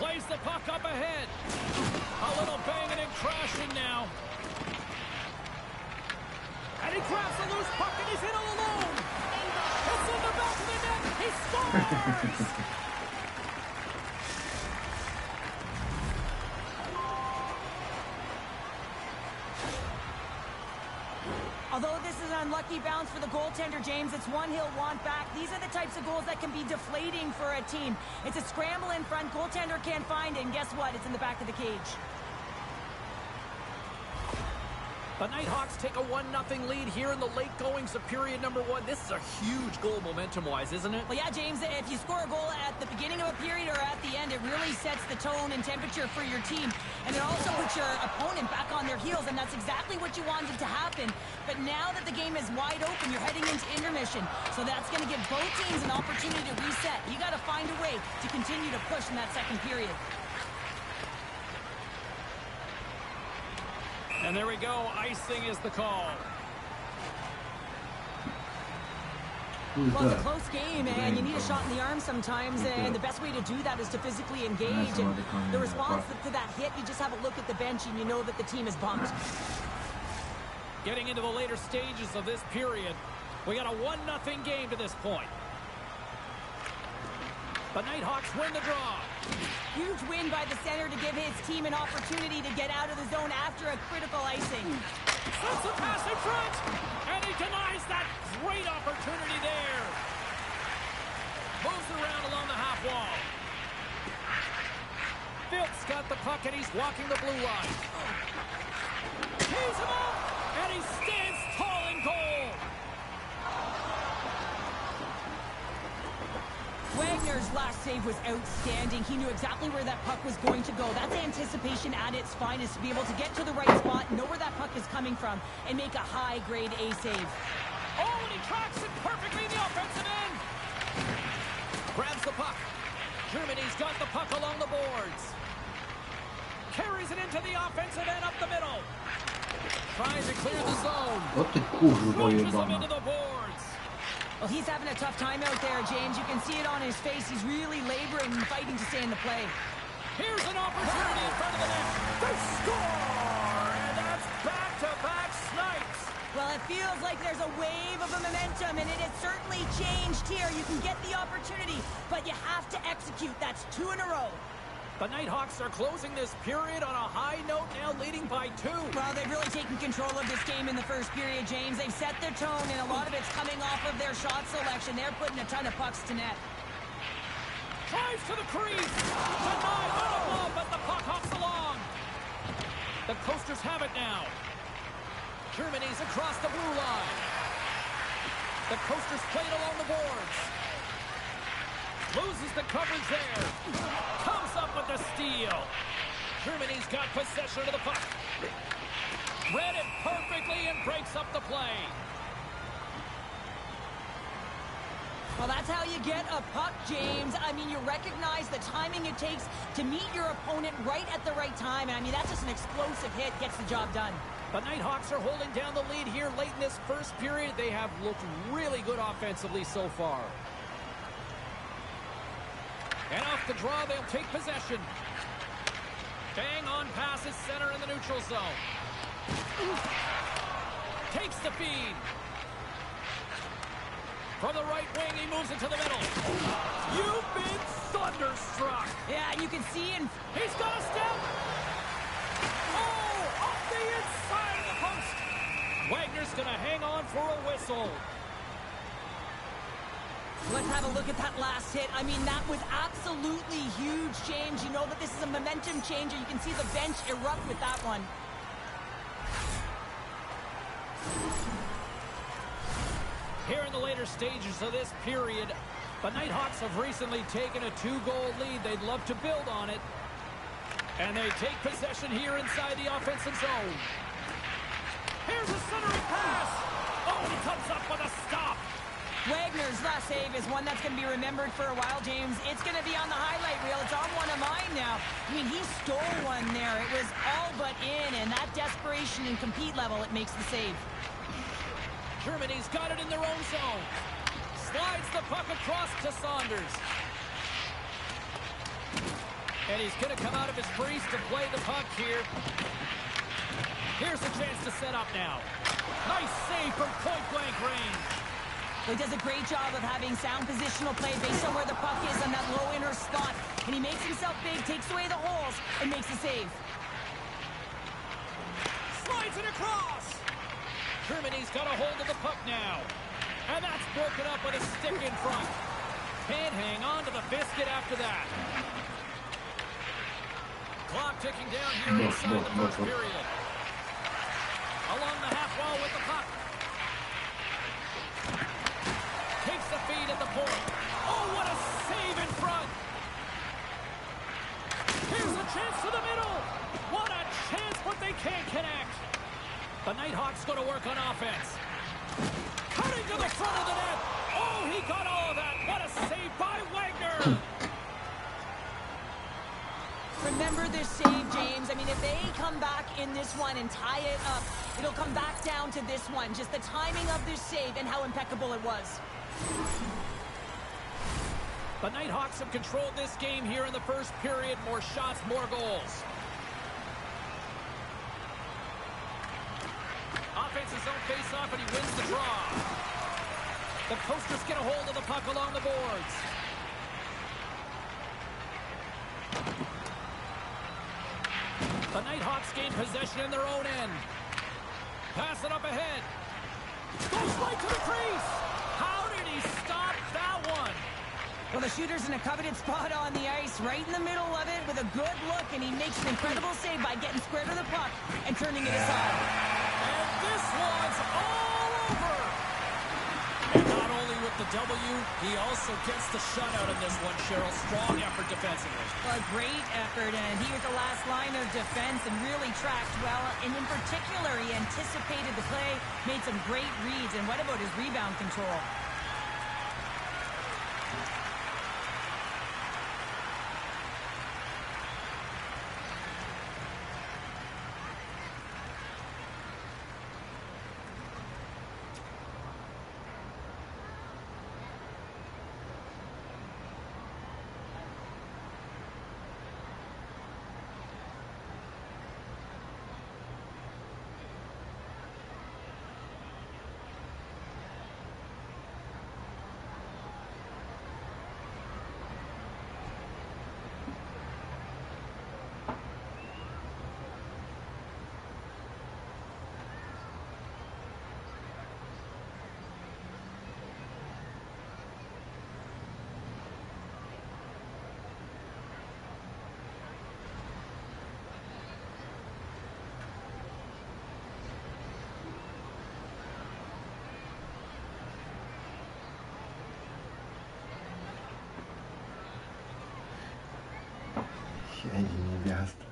Plays the puck up ahead. A little banging and crashing now. And he grabs the loose puck and he's in all alone. It's in the back of the net. He scores! Although this is an unlucky bounce for the goaltender, James, it's one he'll want back. These are the types of goals that can be deflating for a team. It's a scramble in front, goaltender can't find it, and guess what? It's in the back of the cage. The Nighthawks take a 1-0 lead here in the late goings of period number 1. This is a huge goal momentum-wise, isn't it? Well, yeah, James, if you score a goal at the beginning of a period or at the end, it really sets the tone and temperature for your team. And it also puts your opponent back on their heels, and that's exactly what you wanted to happen. But now that the game is wide open, you're heading into intermission. So that's going to give both teams an opportunity to reset. You got to find a way to continue to push in that second period. And there we go. Icing is the call. Well, it's a close game, and you need a shot in the arm sometimes, and the best way to do that is to physically engage. And the response to that hit, you just have a look at the bench, and you know that the team is bumped. Getting into the later stages of this period, we got a 1-0 game to this point. The Nighthawks win the draw. Huge win by the center to give his team an opportunity to get out of the zone after a critical icing. Sets a pass in front, and he denies that great opportunity there. Moves around along the half wall. Phil's got the puck, and he's walking the blue line. Tees him up, and he stands tall in goal. Wagner's last save was outstanding. He knew exactly where that puck was going to go. That's anticipation at its finest, to be able to get to the right spot, know where that puck is coming from, and make a high-grade A save. Oh, and he tracks it perfectly in the offensive end. Grabs the puck. Germany's got the puck along the boards. Carries it into the offensive end up the middle. Trying to clear the zone. Pushes him into the boards. Well, he's having a tough time out there, James. You can see it on his face. He's really laboring and fighting to stay in the play. Here's an opportunity in front of the net. They score! And that's back-to-back snipes. Well, it feels like there's a wave of a momentum, and it has certainly changed here. You can get the opportunity, but you have to execute. That's 2 in a row. The Nighthawks are closing this period on a high note, now leading by 2. Well, they've really taken control of this game in the first period, James. They've set their tone, and a lot of it's coming off of their shot selection. They're putting a ton of pucks to net. Drives to the crease. Denied by the glove, but the puck hops along. The Coasters have it now. Germany's across the blue line. The Coasters played along the boards. Loses the coverage there. Comes up with the steal. Germany's got possession of the puck. Read it perfectly and breaks up the play. Well, that's how you get a puck, James. I mean, you recognize the timing it takes to meet your opponent right at the right time. I mean, that's just an explosive hit. Gets the job done. The Nighthawks are holding down the lead here late in this first period. They have looked really good offensively so far. And off the draw, they'll take possession. Bang on passes center in the neutral zone. Takes the feed. From the right wing, he moves it to the middle. You've been thunderstruck. Yeah, you can see and he's got a step. Oh, off the inside of the post. Wagner's going to hang on for a whistle. Let's have a look at that last hit. I mean, that was absolutely huge, James. You know that this is a momentum changer. You can see the bench erupt with that one. Here in the later stages of this period, the Nighthawks have recently taken a 2-goal lead. They'd love to build on it. And they take possession here inside the offensive zone. Here's a centering pass. Oh, he comes up with a stop. Wagner's last save is one that's going to be remembered for a while, James. It's going to be on the highlight reel. It's on one of mine now. I mean, he stole one there. It was all but in, and that desperation and compete level, it makes the save. Germany's got it in their own zone. Slides the puck across to Saunders. And he's going to come out of his crease to play the puck here. Here's a chance to set up now. Nice save from point-blank range. He does a great job of having sound positional play based on where the puck is on that low inner spot. And he makes himself big, takes away the holes, and makes a save. Slides it across. Germany's got a hold of the puck now. And that's broken up with a stick in front. Can't hang on to the biscuit after that. Clock ticking down here inside the first period. Along the half wall with the puck. Takes the feed at the point. Oh, what a save in front. Here's a chance to the middle. What a chance, but they can't connect. The Nighthawks going to work on offense. Cutting to the front of the net. Oh, he got all of that. What a save by Wagner. Remember this save, James. I mean, if they come back in this one and tie it up, it'll come back down to this one. Just the timing of this save and how impeccable it was. The Nighthawks have controlled this game here in the first period. More shots, more goals. Offense's zone face-off, and he wins the draw. The Coasters get a hold of the puck along the boards. The Nighthawks gain possession in their own end. Pass it up ahead. Goes right to the crease. How did he stop that one? Well, the shooter's in a coveted spot on the ice, right in the middle of it with a good look, and he makes an incredible save by getting square to the puck and turning it aside. And this one's all over. And not only with the W, he also gets the shutout in this one, Cheryl. Strong effort defensively. A great effort, and he was the last line of defense and really tracked well. And in particular, he anticipated the play, made some great reads, and what about his rebound control? Siedzi niewiasta.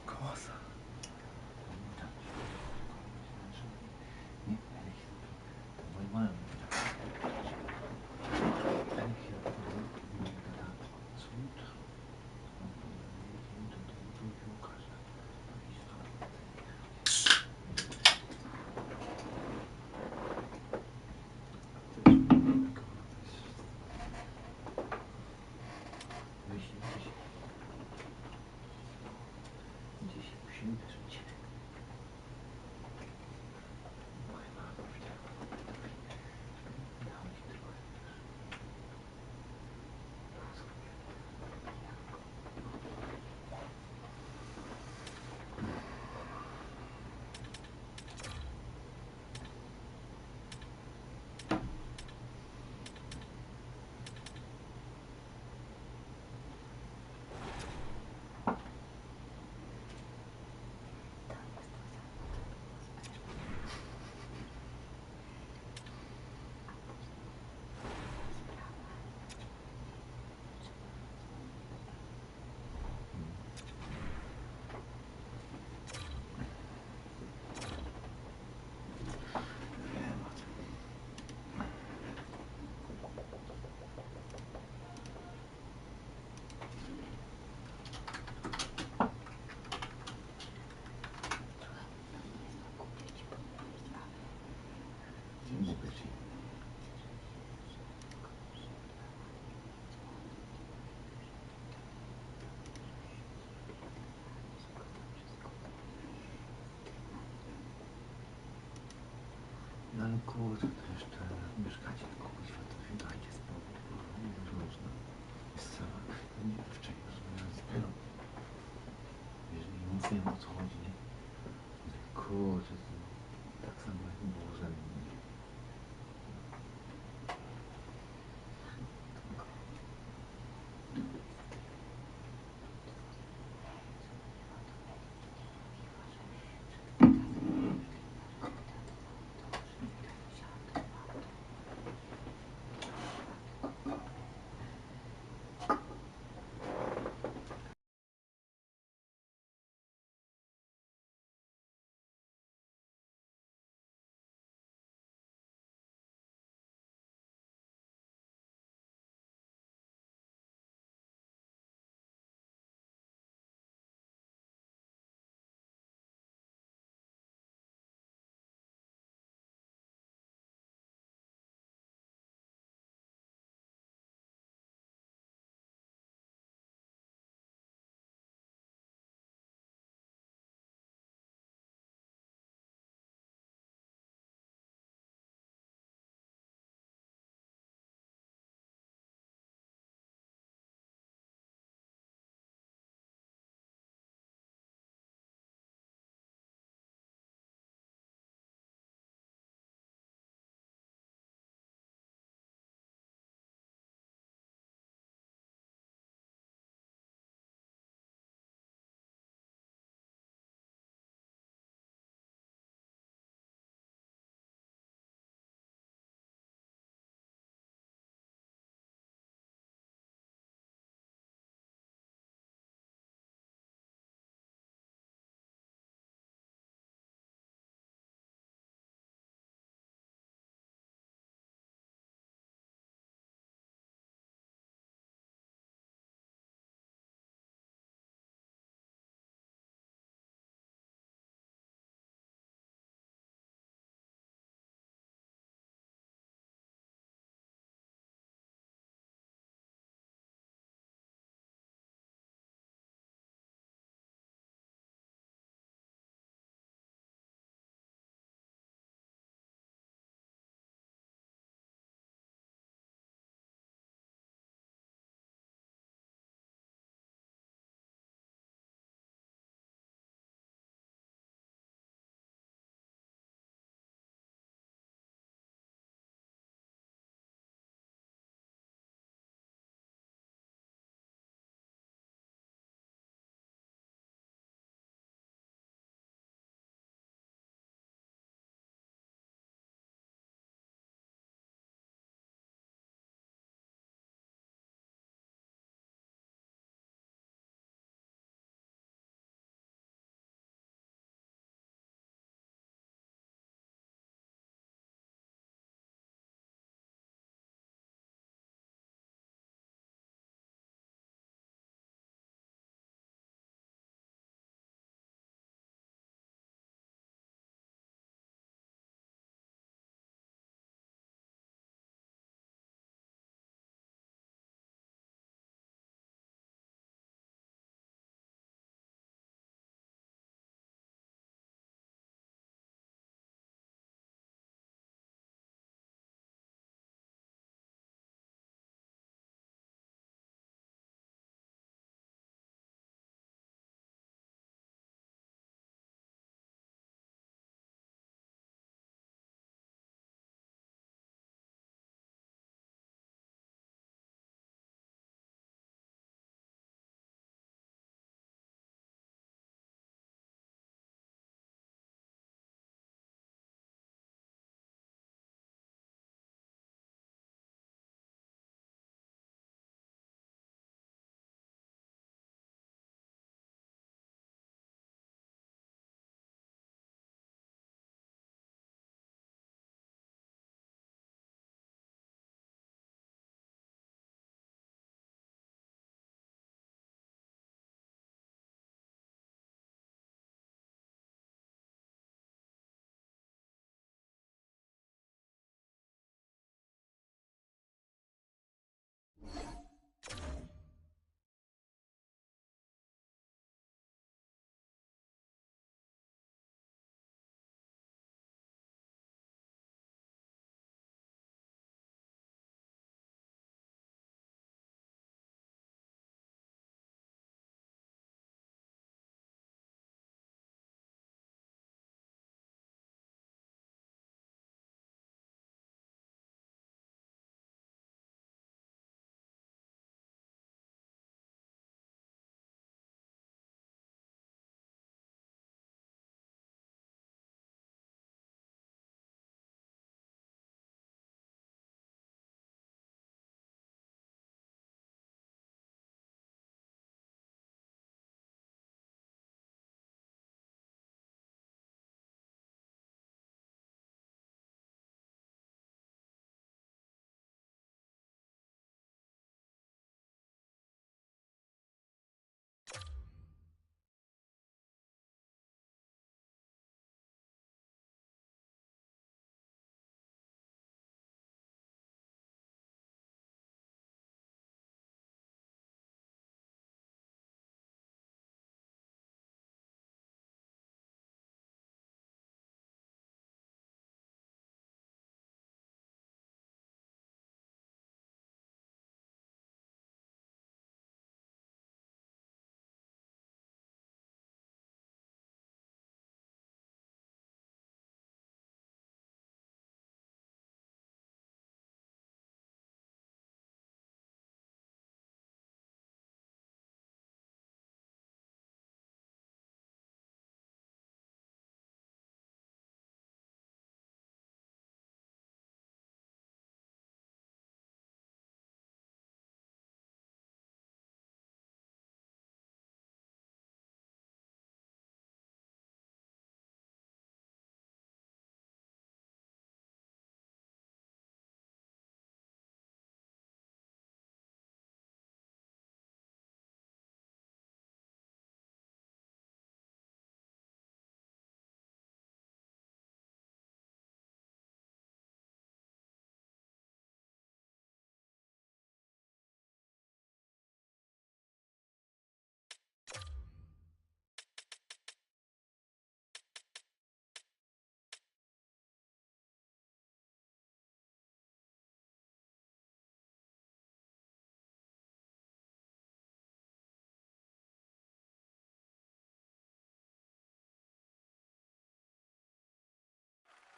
Kosa. Ale kurczę, to jeszcze mieszkacie kogoś, to się dajcie spokój, nie już można. Jest cała dziewczyna, że jeżeli nic nie wiem o co chodzi, nie? Kurczę, tak samo jak było ze mną.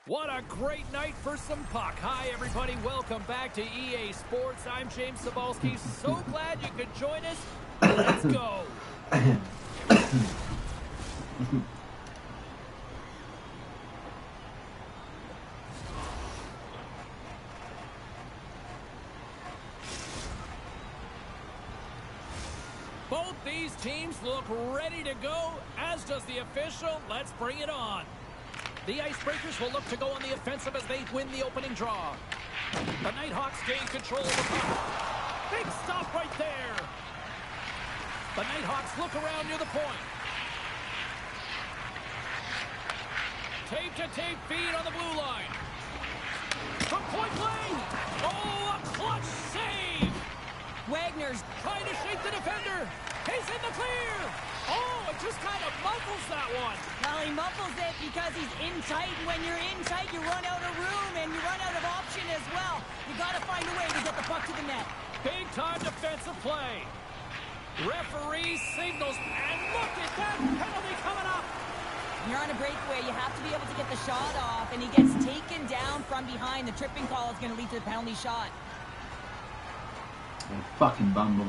What a great night for some puck. Hi, everybody. Welcome back to EA Sports. I'm James Cebulski. So glad you could join us. Let's go. Both these teams look ready to go, as does the official. Let's bring it on. The Icebreakers will look to go on the offensive as they win the opening draw. The Nighthawks gain control of the puck. Big stop right there. The Nighthawks look around near the point. Tape-to-tape feed on the blue line. From point blank. Oh, a clutch save. Wagner's Trying to shake the defender. He's in the clear. Oh, it just kind of muffles that one. Well, he muffles it because he's in tight. And when you're in tight, you run out of room and you run out of option as well. You got to find a way to get the puck to the net. Big-time defensive play. Referee signals, and look at that penalty coming up. When you're on a breakaway, you have to be able to get the shot off, and he gets taken down from behind. The tripping call is going to lead to the penalty shot. Fucking Bumble.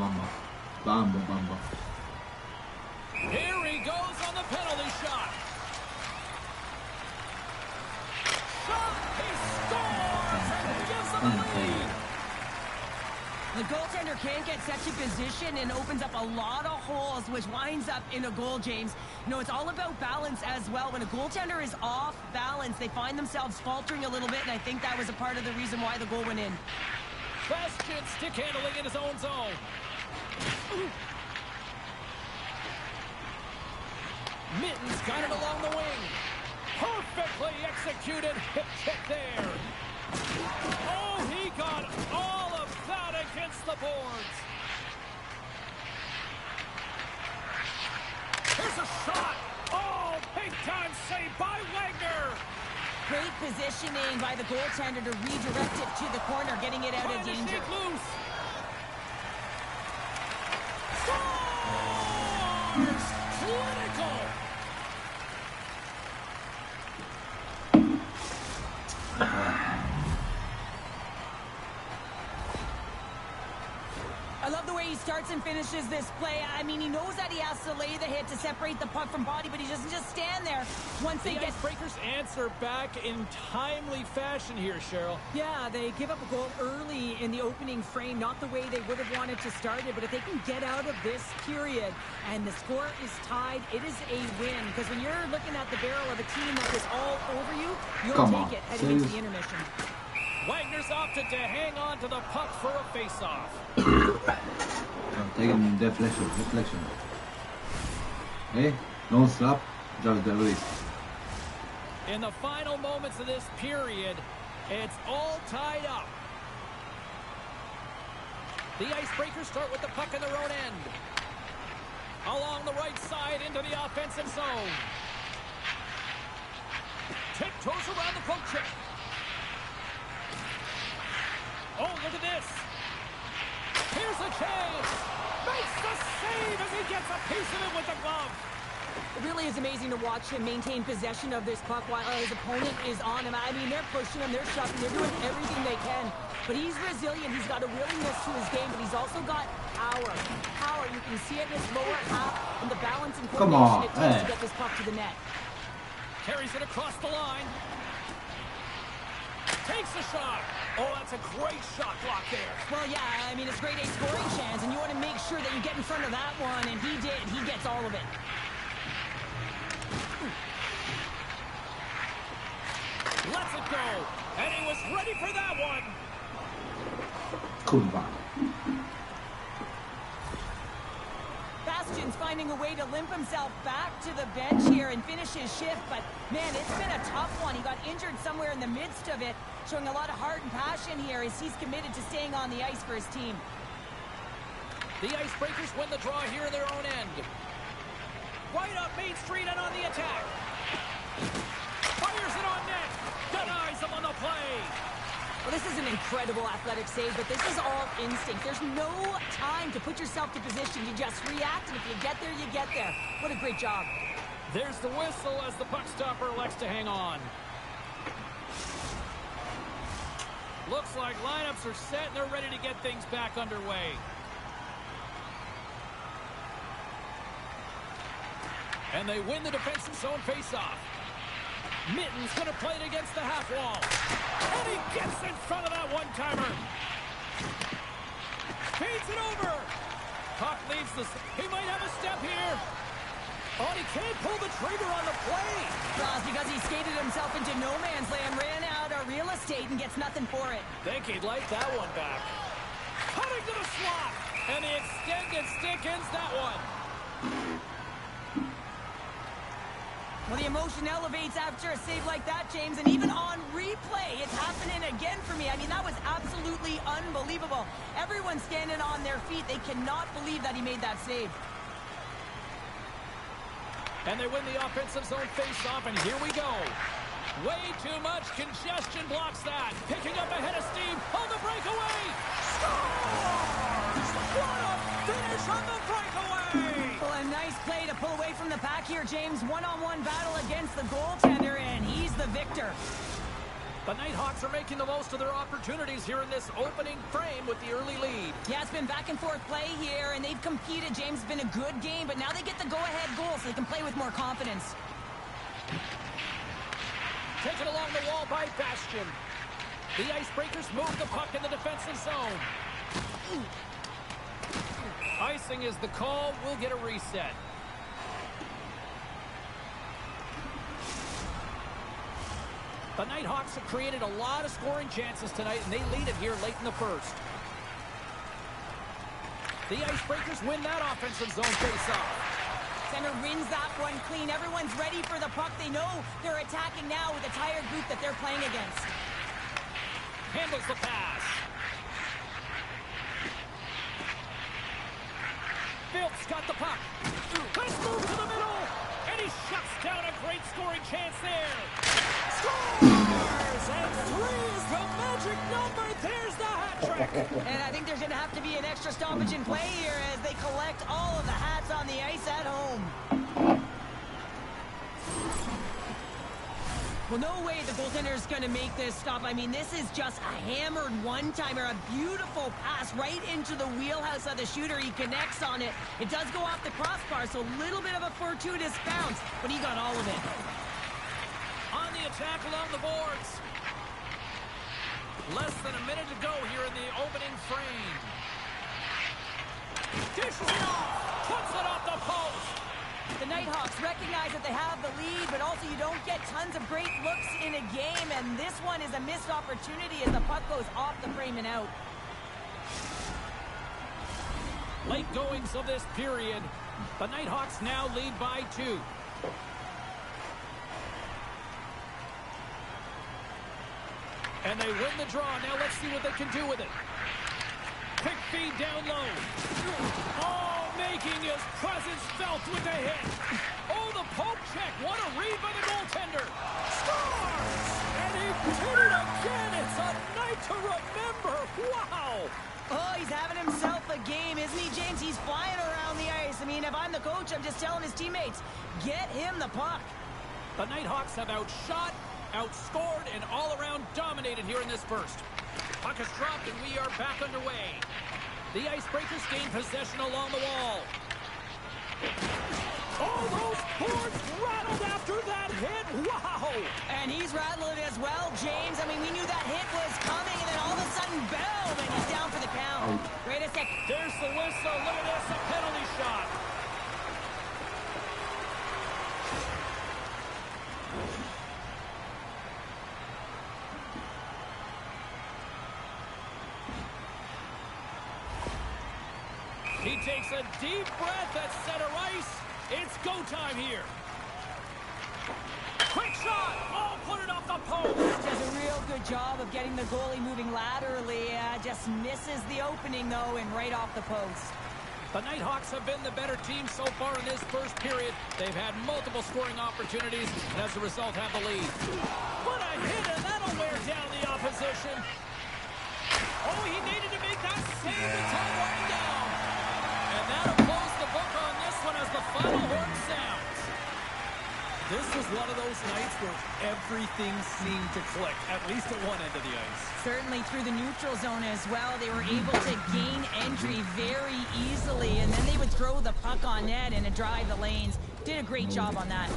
Here he goes on the penalty shot. Shot! He scores! And gives them the lead. The goaltender can't get such a position and opens up a lot of holes, which winds up in a goal, James. You know, it's all about balance as well. When a goaltender is off balance, they find themselves faltering a little bit, and I think that was a part of the reason why the goal went in. Question stick handling in his own zone. Mittens got it along the wing. Perfectly executed hip check there. Oh, he got all of that against the boards. Here's a shot. Oh, big time save by Wagner. Great positioning by the goaltender to redirect it to the corner, getting it out of danger. Shake loose. Scores! Clinical. I love the way he starts and finishes this play. I mean, he knows that he has to lay the hit to separate the puck from body, but he doesn't just stand there. Once they The get... Icebreakers answer back in timely fashion here, Cheryl. Yeah, they give up a goal early in the opening frame, not the way they would have wanted to start it, but if they can get out of this period and the score is tied, it is a win. Because when you're looking at the barrel of a team that is all over you, you'll take it heading into the intermission. Wagner's opted to hang on to the puck for a face-off. I'm taking deflection. Hey, no slap, just the wrist. In the final moments of this period, it's all tied up. The Icebreakers start with the puck in their own end. Along the right side into the offensive zone. Tiptoes around the poke check. Oh, look at this. Here's a chance. Makes the save as he gets a piece of it with the glove. It really is amazing to watch him maintain possession of this puck while his opponent is on him. I mean, they're pushing him, they're shoving, they're doing everything they can. But he's resilient, he's got a willingness to his game, but he's also got power. Power, you can see it in his lower half and the balance and coordination it takes to get this puck to the net. Carries it across the line. Takes the shot. Oh, that's a great shot block there. Well, yeah, I mean, it's grade A scoring chance, and you want to make sure that you get in front of that one, and he did. He gets all of it. Lets it go. And he was ready for that one. Kurwa. Bastion's finding a way to limp himself back to the bench here and finish his shift, but man, it's been a tough one. He got injured somewhere in the midst of it, showing a lot of heart and passion here as he's committed to staying on the ice for his team. The Icebreakers win the draw here in their own end. Right up Main Street and on the attack. Fires it on net. Denies him on the play. Well, this is an incredible athletic save, but this is all instinct. There's no time to put yourself to position. You just react, and if you get there, you get there. What a great job. There's the whistle as the puck stopper elects to hang on. Looks like lineups are set and they're ready to get things back underway. And they win the defensive zone faceoff. Mitten's going to play it against the half wall. And he gets in front of that one-timer. Feeds it over. Puck leaves the... He might have a step here. Oh, he can't pull the trigger on the play. Well, it's because he skated himself into no man's land, ran out of real estate, and gets nothing for it. Think he'd like that one back. Cutting to the slot. And the extended stick ends that one. Well, the emotion elevates after a save like that, James, and even on replay, it's happening again for me. I mean, that was absolutely unbelievable. Everyone's standing on their feet. They cannot believe that he made that save. And they win the offensive zone face-off, and here we go. Way too much congestion blocks that. Picking up ahead of steam on the breakaway. Scores! What a finish on the breakaway! Well, a nice play to pull away from the pack here, James. One-on-one battle against the goaltender, and he's the victor. The Nighthawks are making the most of their opportunities here in this opening frame with the early lead. Yeah, it's been back and forth play here, and they've competed. James, it's been a good game, but now they get the go-ahead goal so they can play with more confidence. Taken along the wall by Bastian. The Icebreakers move the puck in the defensive zone. Icing is the call. We'll get a reset. The Nighthawks have created a lot of scoring chances tonight, and they lead it here late in the first. The Icebreakers win that offensive zone faceoff. Center wins that one clean. Everyone's ready for the puck. They know they're attacking now with a tired group that they're playing against. Handles the pass. Phil's got the puck. Let's move to the middle. And he shuts down a great scoring chance there. Scores! And 3 is the magic number. There's the hat trick. And I think there's going to have to be an extra stoppage in play here as they collect all of the hats on the ice at home. Well, no way the goaltender's going to make this stop. I mean, this is just a hammered one-timer, a beautiful pass right into the wheelhouse of the shooter. He connects on it. It does go off the crossbar, so a little bit of a fortuitous bounce, but he got all of it. On the attack along the boards. Less than a minute to go here in the opening frame. Dishes it off. Puts it off the post. The Nighthawks recognize that they have the lead, but also you don't get tons of great looks in a game, and this one is a missed opportunity as the puck goes off the frame and out. Late goings of this period. The Nighthawks now lead by 2. And they win the draw. Now let's see what they can do with it. Quick feed down low. Oh, making his presence felt with the hit. Oh, the poke check. What a read by the goaltender. Scores! And he did it again. It's a night to remember. Wow! Oh, he's having himself a game, isn't he, James? He's flying around the ice. I mean, if I'm the coach, I'm just telling his teammates, get him the puck. The Nighthawks have outshot, outscored, and all-around dominated here in this first. Puck is dropped, and we are back underway. The Icebreakers gain possession along the wall. Oh, those boards rattled after that hit. Wow! And he's rattling as well, James. I mean, we knew that hit was coming, and then all of a sudden, boom, and he's down for the count. Wait a sec. There's the whistle. Look at this, a penalty shot. He takes a deep breath at center ice. It's go time here. Quick shot. Oh, put it off the post. Does a real good job of getting the goalie moving laterally. Just misses the opening, though, and right off the post. The Nighthawks have been the better team so far in this first period. They've had multiple scoring opportunities, and as a result have the lead. What a hit, and that'll wear down the opposition. Oh, he needed to make that save to time running down. And that'll close the book on this one as the final horn sounds. This was one of those nights where everything seemed to click, at least at one end of the ice. Certainly through the neutral zone as well. They were able to gain entry very easily, and then they would throw the puck on net and drive the lanes. Did a great job on that.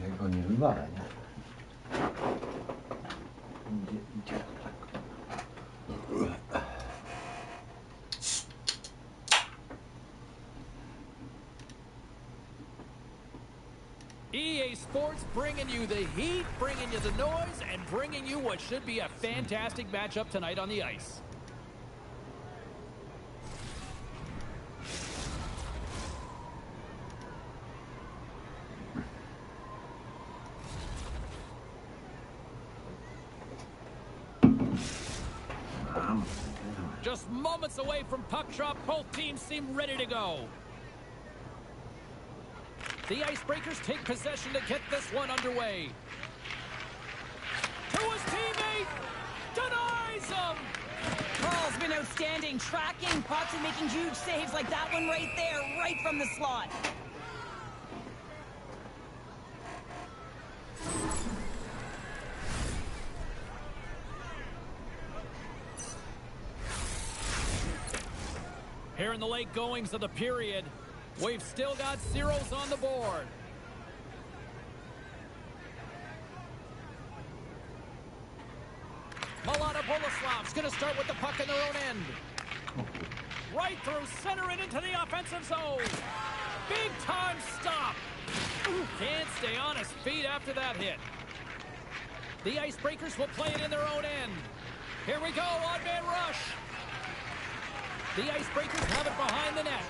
Jak go nie wywala, nie? Gdzie tak? EA Sports bringing you the heat, bringing you the noise, and bringing you what should be a fantastic matchup tonight on the ice. Just Just moments away from puck drop, both teams seem ready to go. The Icebreakers take possession to get this one underway. To his teammate, denies him. Carl's been outstanding, tracking pucks and making huge saves like that one right there, right from the slot. Here in the late goings of the period, we've still got zeros on the board. Milana Boleslav's going to start with the puck in their own end. Right through center and into the offensive zone. Big time stop. Can't stay on his feet after that hit. The Icebreakers will play it in their own end. Here we go, odd-man rush. The Icebreakers have it behind the net.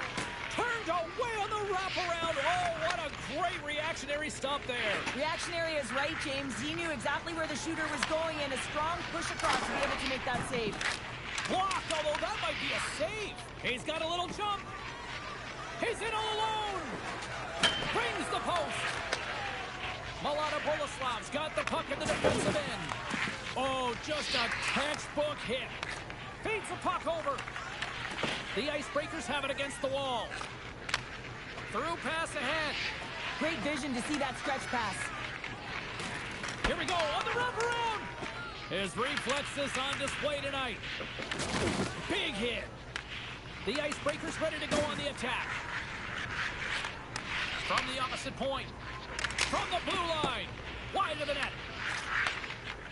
Turned away on the wraparound. Oh, what a great reactionary stop there. Reactionary is right, James. He knew exactly where the shooter was going and a strong push across to be able to make that save. Blocked, although that might be a save. He's got a little jump. He's in all alone. Brings the post. Milana Boleslav's got the puck in the defensive end. Oh, just a textbook hit. Feeds the puck over. The Icebreakers have it against the wall. Through pass ahead. Great vision to see that stretch pass. Here we go on the wraparound. His reflexes on display tonight. Big hit. The Icebreakers ready to go on the attack. From the opposite point. From the blue line. Wide of the net.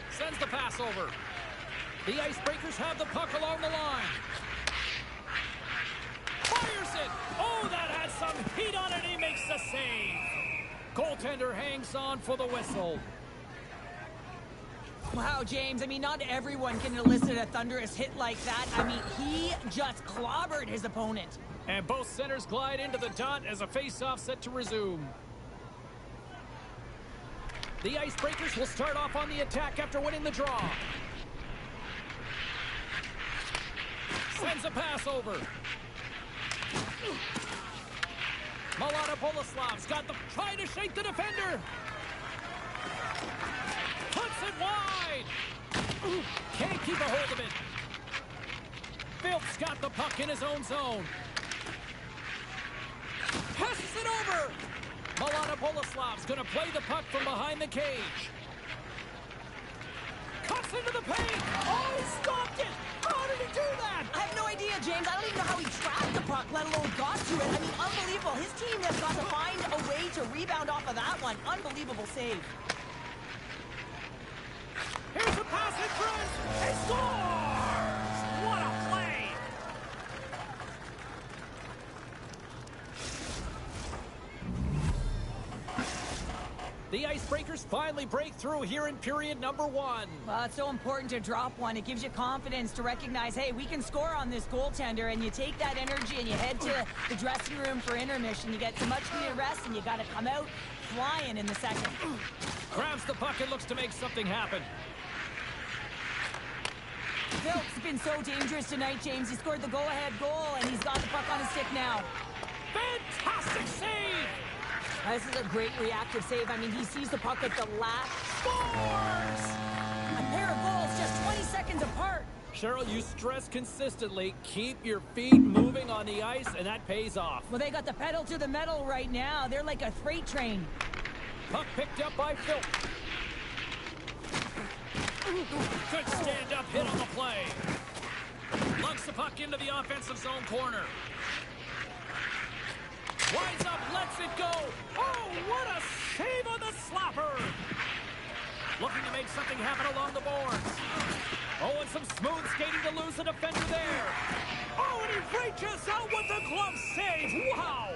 Sends the pass over. The Icebreakers have the puck along the line. Fires it. Oh, that had some heat on it. He makes the save. Goaltender hangs on for the whistle. Wow, James, I mean, not everyone can elicit a thunderous hit like that. I mean, he just clobbered his opponent. And both centers glide into the dot as a face-off set to resume. The Icebreakers will start off on the attack after winning the draw. Sends a pass over. Milana Boleslav's got the trying to shake the defender. Puts it wide. Can't keep a hold of it. Phil's got the puck in his own zone. Passes it over. Milana Boleslav's going to play the puck from behind the cage. Cuts into the paint. Oh, he stopped it. How did he do that? I have no idea, James. I don't even know how he tracked the puck, let alone got to it. I mean, unbelievable. His team has got to find a way to rebound off of that one. Unbelievable save. Here's a pass in front. He scores! What a play! The Icebreakers finally break through here in period number 1. Well, it's so important to drop one. It gives you confidence to recognize, hey, we can score on this goaltender, and you take that energy and you head to the dressing room for intermission. You get some much-needed rest, and you got to come out flying in the second. Grabs the puck and looks to make something happen. Phil's been so dangerous tonight, James. He scored the go-ahead goal, and he's got the puck on his stick now. Fantastic save! This is a great reactive save. I mean, he sees the puck at the last. Scores! A pair of goals just 20 seconds apart. Cheryl, you stress consistently, keep your feet moving on the ice, and that pays off. Well, they got the pedal to the metal right now. They're like a freight train. Puck picked up by Phil. Good stand-up hit on the play. Lugs the puck into the offensive zone corner. Winds up, lets it go. Oh, what a save on the slapper. Looking to make something happen along the boards. Oh, and some smooth skating to lose the defender there. Oh, and he reaches out with the glove save. Wow.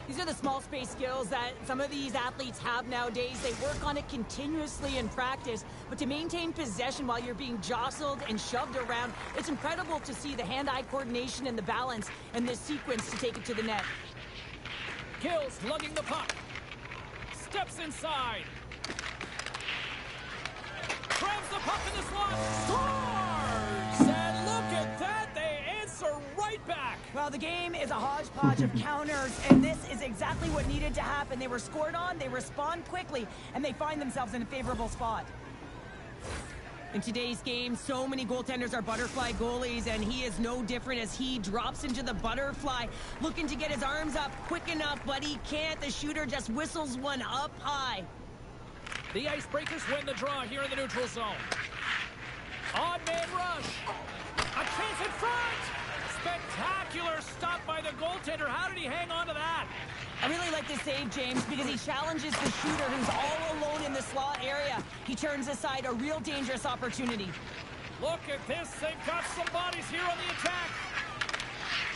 These are the small space skills that some of these athletes have nowadays. They work on it continuously in practice, but to maintain possession while you're being jostled and shoved around, it's incredible to see the hand-eye coordination and the balance in this sequence to take it to the net. Kills lugging the puck. Steps inside. Grabs the puck in the slot. Scores! And look at that. They right back. Well, the game is a hodgepodge of counters, and this is exactly what needed to happen. They were scored on, they respond quickly, and they find themselves in a favorable spot. In today's game, so many goaltenders are butterfly goalies, and he is no different as he drops into the butterfly, looking to get his arms up quick enough, but he can't. The shooter just whistles one up high. The Icebreakers win the draw here in the neutral zone. Odd man rush. A chance in front. Spectacular stop by the goaltender. How did he hang on to that? I really like this save, James, because he challenges the shooter who's all alone in the slot area. He turns aside a real dangerous opportunity. Look at this. They've got some bodies here on the attack.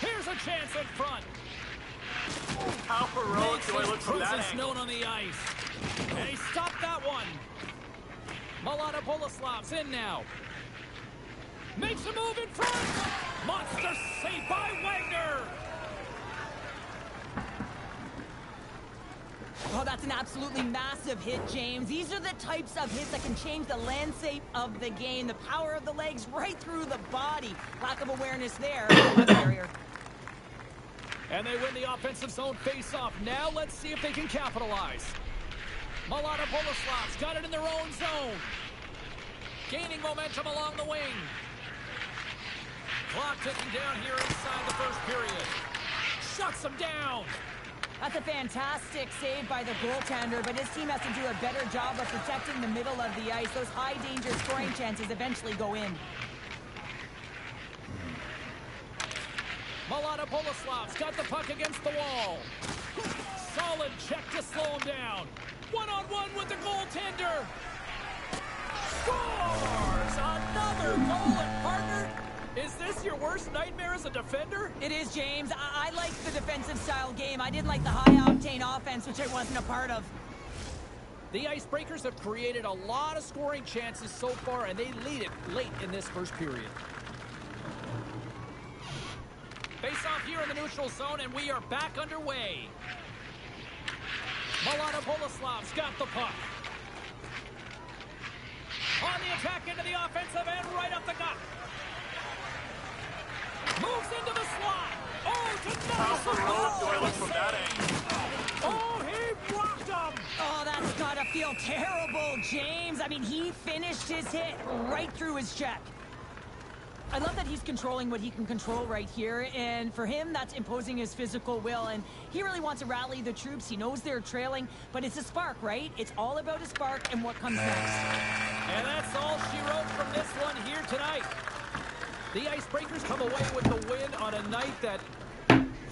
Here's a chance in front. How heroic do I look from that Presence angle? known on the ice. And he stopped that one. Malata Boleslav's in now. Makes a move in front. Monster save by Wagner. Oh, that's an absolutely massive hit, James. These are the types of hits that can change the landscape of the game. The power of the legs right through the body. Lack of awareness there. Barrier. And they win the offensive zone face-off. Now let's see if they can capitalize. Malata Boleslav's got it in their own zone. Gaining momentum along the wing. Clock ticking down here inside the first period. Shuts them down. That's a fantastic save by the goaltender, but his team has to do a better job of protecting the middle of the ice. Those high-danger scoring chances eventually go in. Malata Boleslav's got the puck against the wall. Solid check to slow him down. One-on-one with the goaltender. Scores! Another goal, and partner, is this your worst nightmare as a defender? It is, James. I like the defensive style game. I didn't like the high-octane offense, which I wasn't a part of. The Icebreakers have created a lot of scoring chances so far, and they lead it late in this first period. Face-off here in the neutral zone, and we are back underway. Malata Boleslav's got the puck. On the attack into the offensive end, right up the gut. Moves into the slot. Oh, How heroic do I look from that save. angle? Oh, he rocked him. Oh, that's gotta feel terrible, James. I mean, he finished his hit right through his check. I love that he's controlling what he can control right here, and for him, that's imposing his physical will, and he really wants to rally the troops. He knows they're trailing, but it's a spark, right? It's all about a spark and what comes next. And that's all she wrote from this one here tonight. The Icebreakers come away with the win on a night that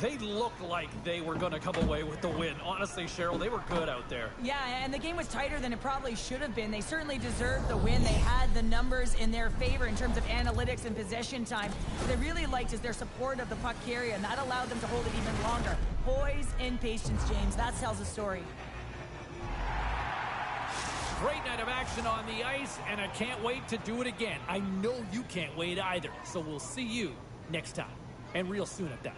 they looked like they were going to come away with the win. Honestly, Cheryl, they were good out there. Yeah, and the game was tighter than it probably should have been. They certainly deserved the win. They had the numbers in their favor in terms of analytics and possession time. What they really liked is their support of the puck carrier, and that allowed them to hold it even longer. Poise and patience, James. That tells a story. Great night of action on the ice, and I can't wait to do it again. I know you can't wait either, so we'll see you next time, and real soon at that.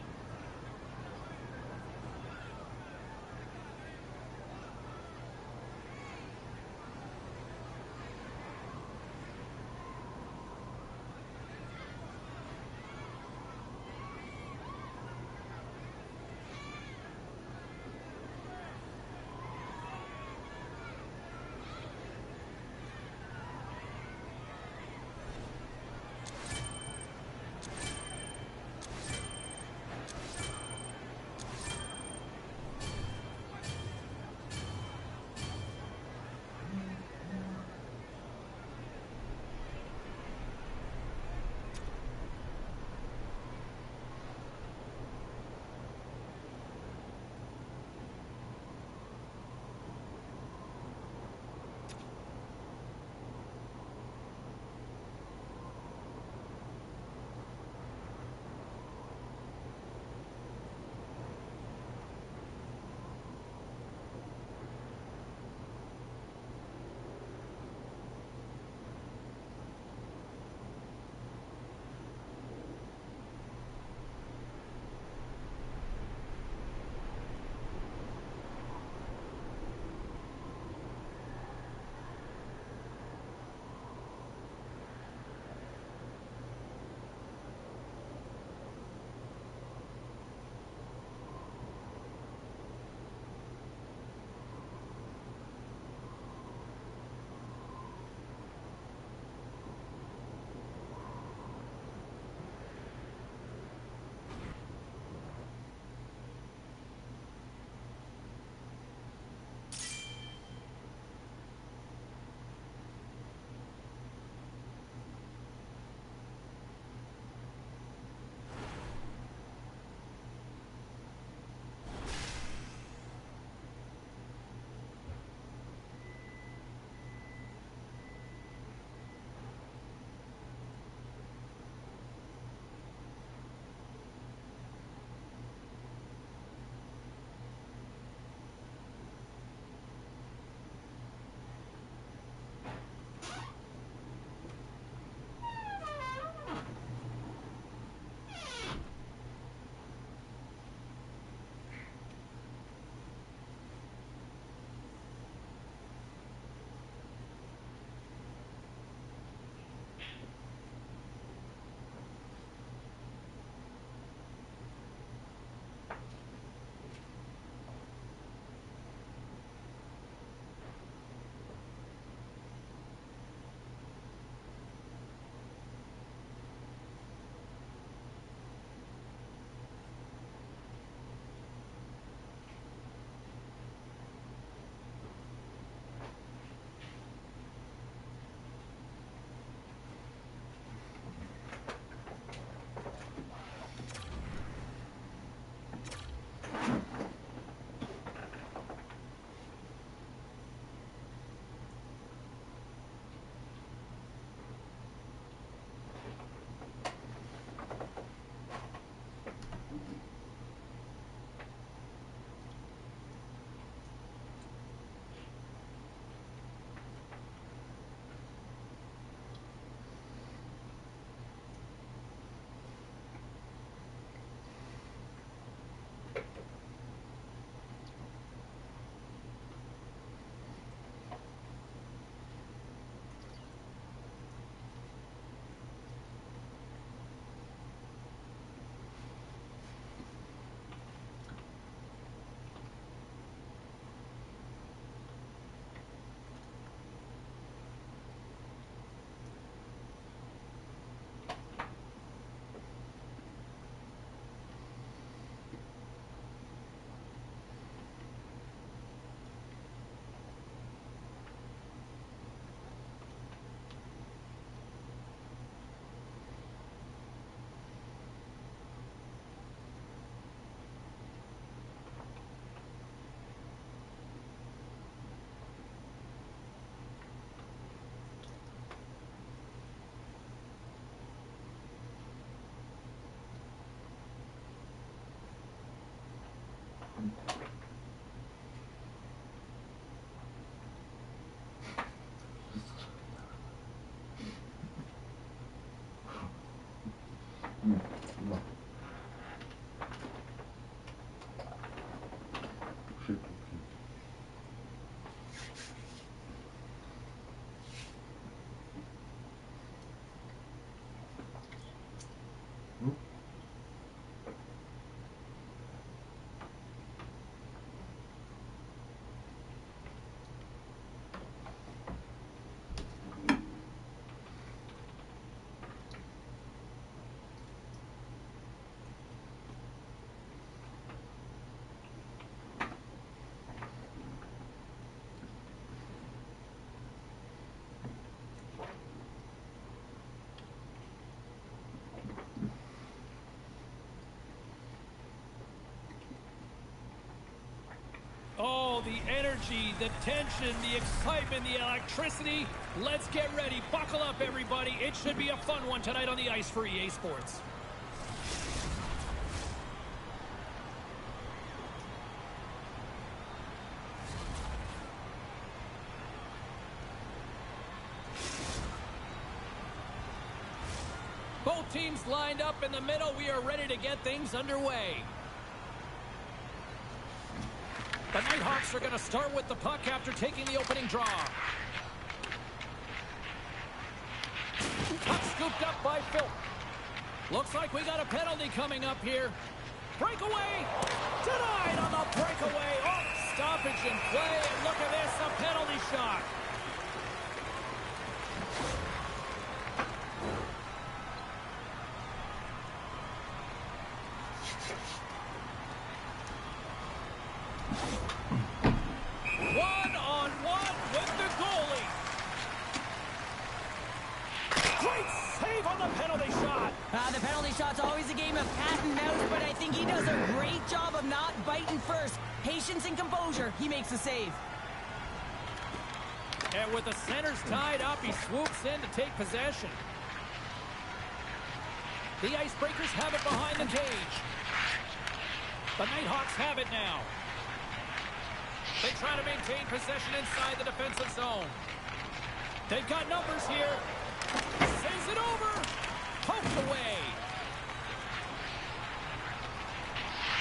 Oh, the energy, the tension, the excitement, the electricity. Let's get ready. Buckle up, everybody. It should be a fun one tonight on the ice for EA Sports. Both teams lined up in the middle. We are ready to get things underway. The Nighthawks are going to start with the puck after taking the opening draw. Puck scooped up by Phil. Looks like we got a penalty coming up here. Breakaway. Denied on the breakaway. Oh, stoppage in play. And look at this, a penalty shot. One-on-one with the goalie. Great save on the penalty shot. The penalty shot's always a game of cat and mouse, but I think he does a great job of not biting first. Patience and composure, he makes the save. And with the centers tied up, he swoops in to take possession. The Icebreakers have it behind the cage. The Nighthawks have it now. They try to maintain possession inside the defensive zone. They've got numbers here. Sends it over. Poked away.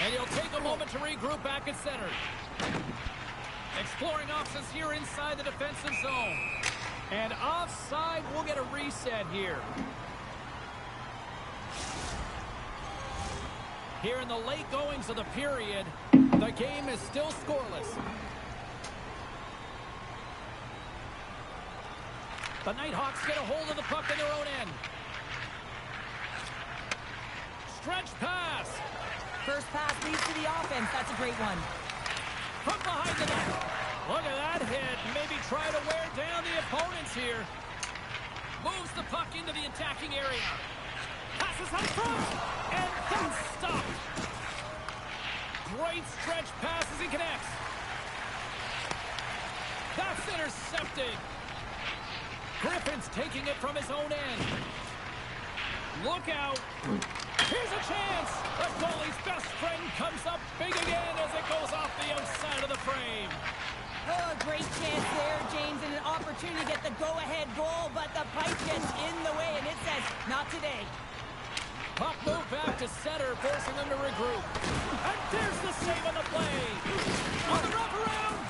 And he'll take a moment to regroup back at center. Exploring options here inside the defensive zone. And offside, we'll get a reset here. Here in the late goings of the period, the game is still scoreless. The Nighthawks get a hold of the puck in their own end. Stretch pass. First pass leads to the offense. That's a great one. From behind the net. Look at that hit. Maybe try to wear down the opponents here. Moves the puck into the attacking area. Passes up front. And then stopped. Great stretch pass as he connects. That's intercepted. Griffin's taking it from his own end. Look out. Here's a chance. The goalie's best friend comes up big again as it goes off the outside of the frame. Oh, a great chance there, James, and an opportunity to get the go-ahead goal, but the pipe gets in the way, and it says, not today. Puck move back to center, forcing them to regroup. And there's the save on the play. On the wraparound.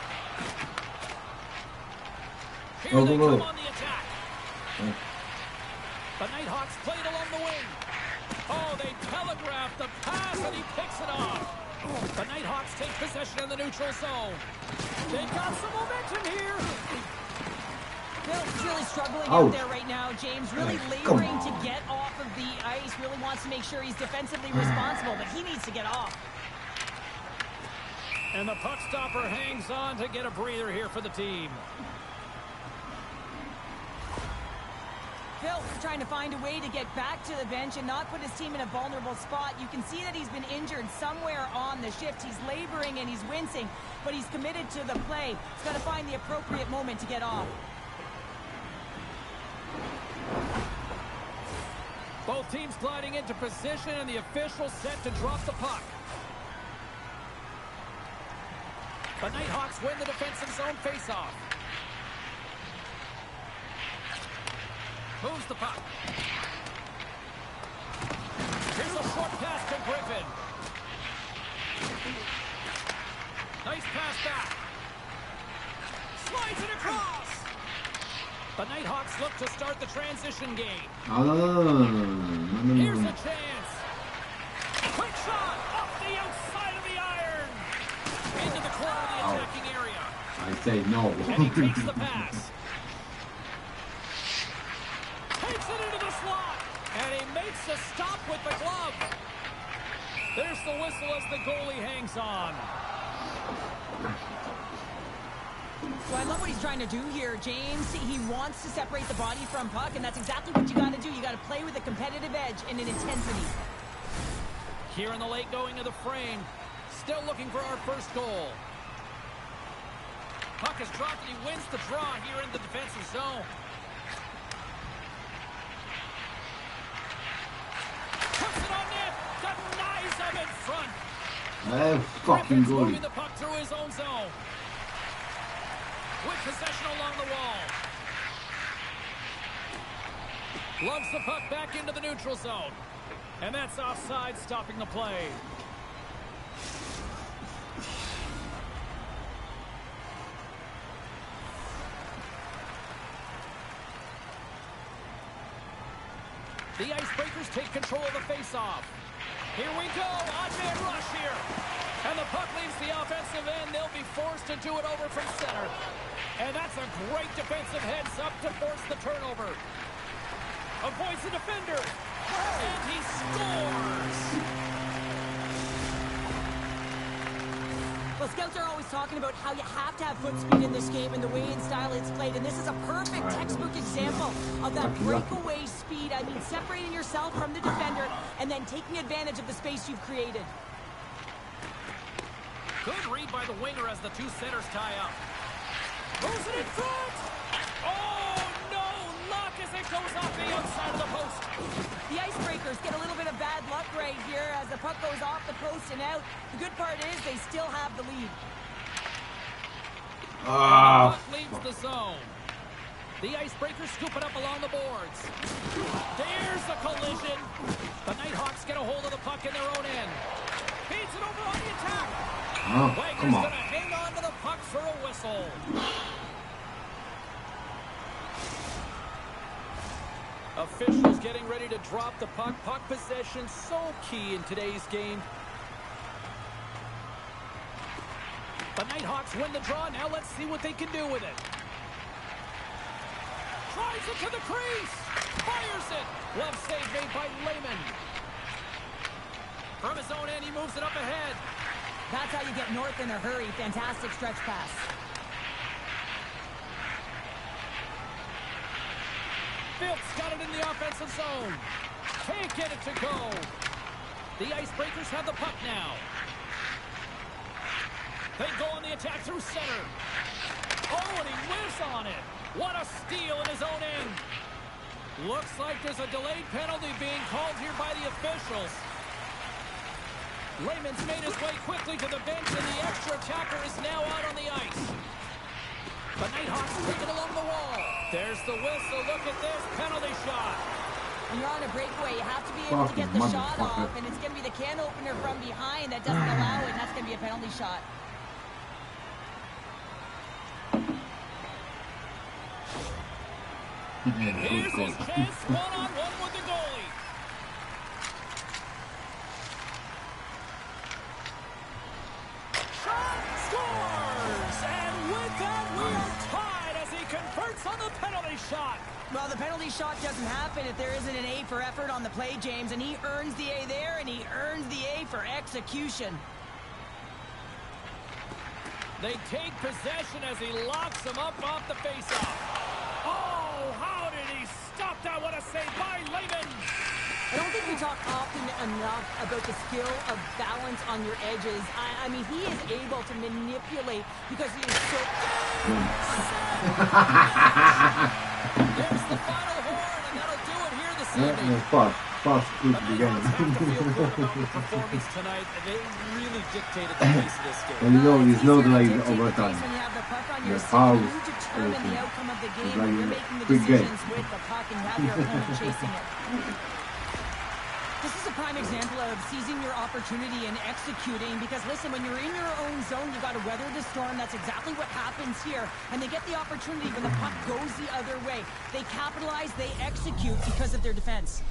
Here they come on the attack. The Nighthawks played along the wing. Oh, they telegraph the pass, and he picks it off. The Nighthawks take possession in the neutral zone. They've got some momentum here. Phil's really struggling out there right now, James. Really laboring to get off of the ice. Really wants to make sure he's defensively responsible, but he needs to get off. And the puck stopper hangs on to get a breather here for the team. Phil trying to find a way to get back to the bench and not put his team in a vulnerable spot. You can see that he's been injured somewhere on the shift. He's laboring and he's wincing, but he's committed to the play. He's got to find the appropriate moment to get off. Both teams gliding into position, and the official set to drop the puck. The Nighthawks win the defensive zone faceoff. Moves the puck. Here's a short pass to Griffin. Nice pass back. Slides it across. The Nighthawks look to start the transition game. Here's a chance. Quick shot off the outside of the iron. Into the corner of the attacking area. I say no. And he takes the pass. Takes it into the slot. And he makes a stop with the glove. There's the whistle as the goalie hangs on. So I love what he's trying to do here, James. He wants to separate the body from puck, and that's exactly what you got to do. You got to play with a competitive edge and an intensity. Here in the late going of the frame, still looking for our first goal. Puck is dropped and he wins the draw here in the defensive zone. Puts it on net. Denies him in front. Fucking Griffin's goalie. moving the puck through his own zone. With possession along the wall. Loves the puck back into the neutral zone. And that's offside, stopping the play. The Icebreakers take control of the faceoff. Here we go, odd-man rush here. And the puck leaves the offensive end. They'll be forced to do it over from center. And that's a great defensive heads-up to force the turnover. Avoids the defender. And he scores! Well, scouts are always talking about how you have to have foot speed in this game and the way and style it's played, and this is a perfect textbook example of that breakaway speed. I mean, separating yourself from the defender and then taking advantage of the space you've created. Good read by the winger as the two centers tie up. Throws it in front! Oh, no! Luck as it goes off the outside of the post. The Icebreakers get a little bit of bad luck right here as the puck goes off the post and out. The good part is they still have the lead. The puck leaves the zone. The Icebreakers scoop it up along the boards. There's the collision. The Nighthawks get a hold of the puck in their own end. Feeds it over on the attack. Oh, Wagner's come on. gonna hang on to the puck for a whistle. Officials getting ready to drop the puck. Puck possession so key in today's game. The Nighthawks win the draw. Now let's see what they can do with it. Tries it to the crease. Fires it. Glove save made by Lehman. From his own end, he moves it up ahead. That's how you get north in a hurry. Fantastic stretch pass. Phillips got it in the offensive zone. Can't get it to go. The Icebreakers have the puck now. They go on the attack through center. Oh, and he whiffs on it. What a steal in his own end. Looks like there's a delayed penalty being called here by the officials. Lehman's made his way quickly to the bench, and the extra attacker is now out on the ice. The Nighthawks take it along the wall. There's the whistle. Look at this penalty shot. When you're on a breakaway, you have to be able to get the shot off, and it's going to be the can opener from behind that doesn't allow it, and that's going to be a penalty shot. Here's his chance, one-on-one with the goalie. Shot scores! And with that, we are tied as he converts on the penalty shot. Well, the penalty shot doesn't happen if there isn't an A for effort on the play, James, and he earns the A there, and he earns the A for execution. They take possession as he locks him up off the faceoff. Oh, how did he stop that? What a save by Lehman. I don't think we talk often enough about the skill of balance on your edges. I mean, he is able to manipulate because he is so... There's the final horn, and that'll do it here this evening. Fast, quick The beginning. Nighthawks have to feel good about the performance tonight. They really dictated the pace of this game. And you know, it's not like Dictate the pace overtime. when you have the puck on your The stick. fouls, You determine the everything. outcome of the game. It's like You're making the quick game. decisions with the puck, and you have your opponent chasing it. This is a prime example of seizing your opportunity and executing because, listen, when you're in your own zone, you got to weather the storm. That's exactly what happens here. And they get the opportunity when the puck goes the other way. They capitalize, they execute because of their defense.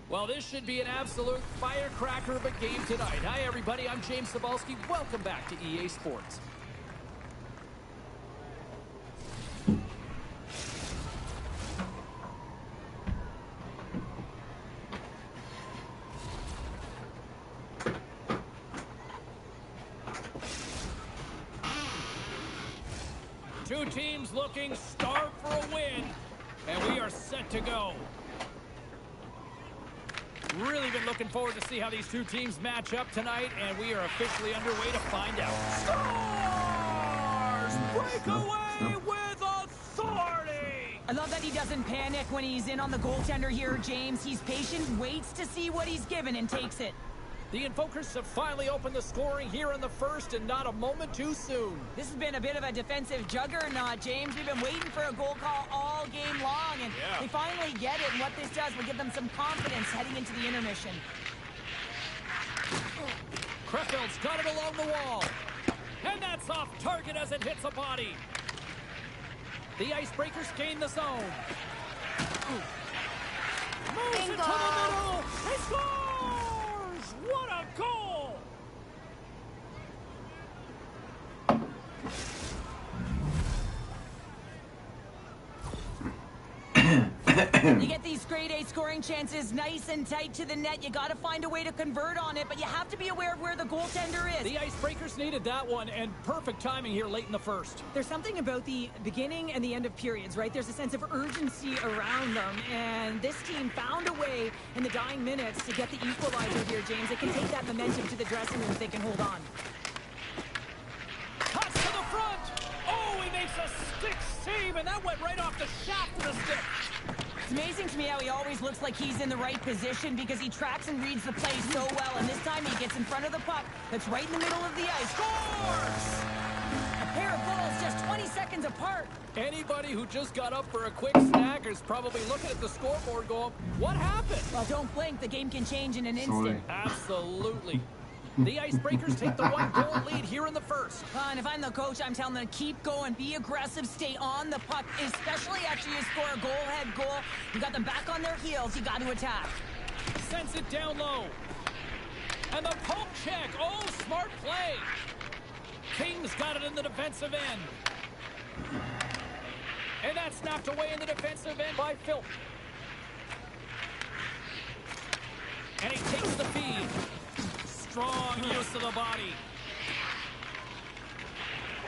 Well, this should be an absolute firecracker of a game tonight. Hi, everybody. I'm James Cebulski. Welcome back to EA Sports. Two teams looking starved for a win, and we are set to go. Really been looking forward to see how these two teams match up tonight, and we are officially underway to find out. Stars! Breakaway with authority! I love that he doesn't panic when he's in on the goaltender here, James. He's patient, waits to see what he's given, and takes it. The Invokers have finally opened the scoring here in the first, and not a moment too soon. This has been a bit of a defensive juggernaut, James. We've been waiting for a goal call all game long, and they finally get it. And what this does will give them some confidence heading into the intermission. Krefeld's got it along the wall. And that's off target as it hits a body. The Icebreakers gain the zone. Moves it to the middle. They score! What a goal! You get these grade A scoring chances nice and tight to the net. You got to find a way to convert on it, but you have to be aware of where the goaltender is. The Icebreakers needed that one, and perfect timing here late in the first. There's something about the beginning and the end of periods, right? There's a sense of urgency around them, and this team found a way in the dying minutes to get the equalizer here, James. They can take that momentum to the dressing room if they can hold on. Cuts to the front! Oh, he makes a stick save, and that went right off the shaft of the stick. It's amazing to me how he always looks like he's in the right position because he tracks and reads the play so well, and this time he gets in front of the puck that's right in the middle of the ice. Scores! A pair of goals just 20 seconds apart. Anybody who just got up for a quick snack is probably looking at the scoreboard going, what happened? Well, don't blink. The game can change in an instant. Absolutely. The Icebreakers take the 1-goal lead here in the first. And if I'm the coach, I'm telling them to keep going, be aggressive, stay on the puck, especially after you score a goal-ahead goal. You got them back on their heels. You got to attack. Sends it down low. And the poke check. Oh, smart play. King's got it in the defensive end. And that's snapped away in the defensive end by Phil. And he takes the feed. Strong use of the body.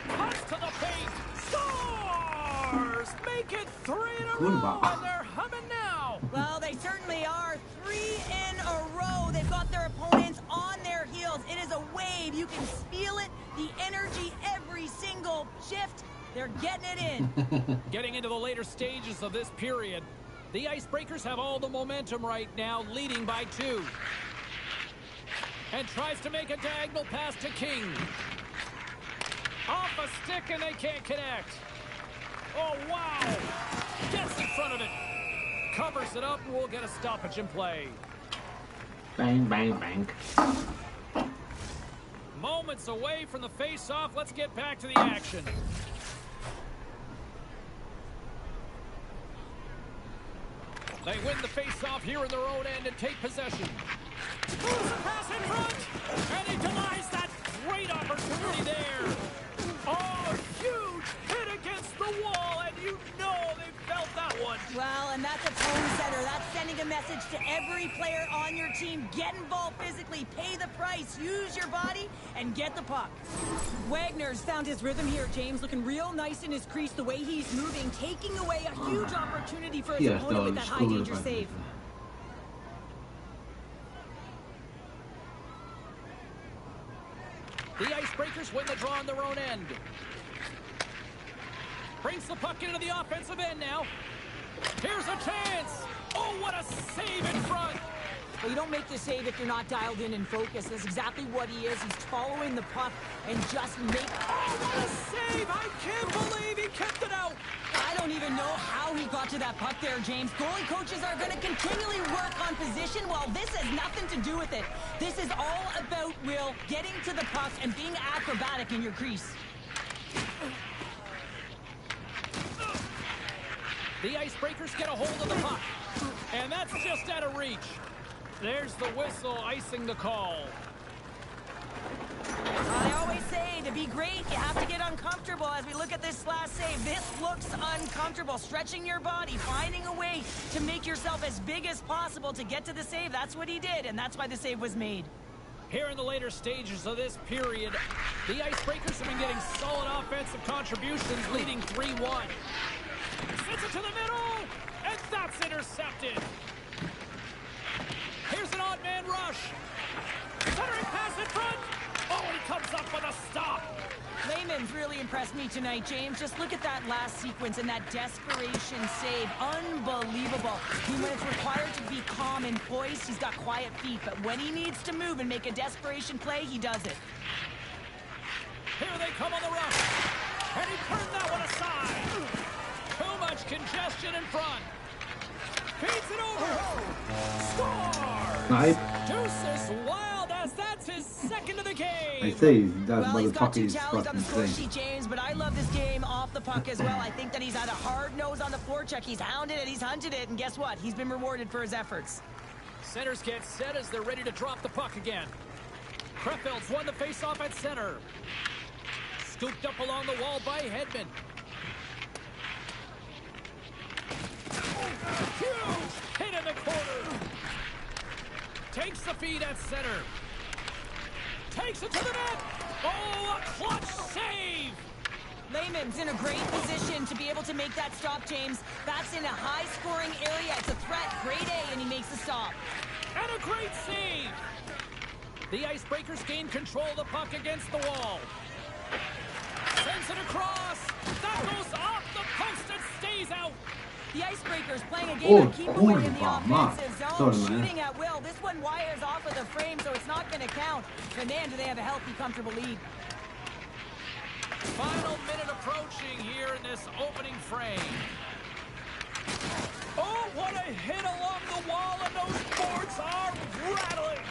Cuts to the paint. Scores! Make it 3 in a row, and they're humming now. Well, they certainly are. 3 in a row. They've got their opponents on their heels. It is a wave. You can feel it. The energy every single shift. They're getting it in. Getting into the later stages of this period, the Icebreakers have all the momentum right now, leading by 2. And tries to make a diagonal pass to King. Off a stick, and they can't connect. Oh, wow. Gets in front of it. Covers it up, and we'll get a stoppage in play. Bang, bang, bang. Moments away from the face-off. Let's get back to the action. They win the face-off here in their own end and take possession. Moves the pass in front, and he denies that great opportunity there. Oh, huge hit against the wall, and you know they felt that one. Well, and that's a tone setter. That's sending a message to every player on your team. Get involved physically, pay the price, use your body, and get the puck. Wagner's found his rhythm here, James, looking real nice in his crease, the way he's moving, taking away a huge opportunity for his opponent with that high-danger save. The Icebreakers win the draw on their own end. Brings the puck into the offensive end now. Here's a chance. Oh, what a save in front. Well, you don't make the save if you're not dialed in and focused. That's exactly what he is. He's following the puck and just make... Oh, what a save. I can't believe he kept it out. I don't even know how he got to that puck there, James. Goalie coaches are going to continually work on position. Well, this has nothing to do with it. This is all about, Will, getting to the puck and being acrobatic in your crease. The Icebreakers get a hold of the puck. And that's just out of reach. There's the whistle icing the call. I always say, to be great, you have to get uncomfortable. As we look at this last save, this looks uncomfortable. Stretching your body, finding a way to make yourself as big as possible to get to the save. That's what he did, and that's why the save was made. Here in the later stages of this period, the Icebreakers have been getting solid offensive contributions, leading 3-1. Sends it to the middle, and that's intercepted. Here's an odd man rush. Centering pass in front. Oh, and he comes up with a stop. Lehman's really impressed me tonight, James. Just look at that last sequence and that desperation save. Unbelievable. I mean, when it's required to be calm and poised, he's got quiet feet. But when he needs to move and make a desperation play, he does it. Here they come on the rush. And he turned that one aside. Too much congestion in front. Feeds it over. Scores! Nice. Deuces wild as that's his second of the game. I say that, Well, but he's the got puck 2 is tallies on the fucking score insane. sheet, James, but I love this game off the puck as well. I think that he's had a hard nose on the forecheck. He's hounded it, he's hunted it, and guess what? He's been rewarded for his efforts. Centers get set as they're ready to drop the puck again. Krefeld's won the faceoff at center. Scooped up along the wall by Hedman. Huge hit in the corner. Takes the feed at center. Takes it to the net. Oh, a clutch save. Lehman's in a great position to be able to make that stop, James. That's in a high-scoring area. It's a threat, grade A, and he makes the stop. And a great save. The Icebreakers gain control of the puck against the wall. Sends it across. That goes off the post and stays out. The Icebreakers playing a game of keep away in the kurva, offensive man. zone, Sorry, man. shooting at will. This one wires off of the frame, so it's not going to count. But man, do they have a healthy, comfortable lead. Final minute approaching here in this opening frame. Oh, what a hit along the wall, and those boards are rattling.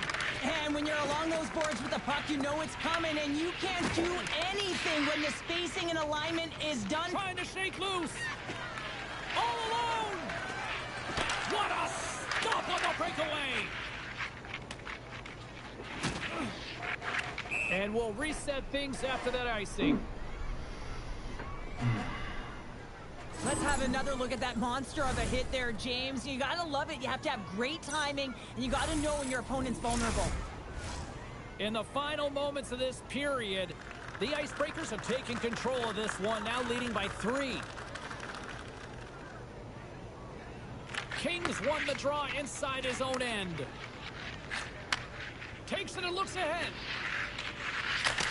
And when you're along those boards with the puck, you know it's coming, and you can't do anything when the spacing and alignment is done. Trying to shake loose. All alone. What a stop on the breakaway. And we'll reset things after that icing. Let's have another look at that monster of a hit there, James. You gotta love it. You have to have great timing, and you gotta know when your opponent's vulnerable. In the final moments of this period, the Icebreakers have taken control of this one, now leading by 3. Kings won the draw inside his own end. Takes it and looks ahead.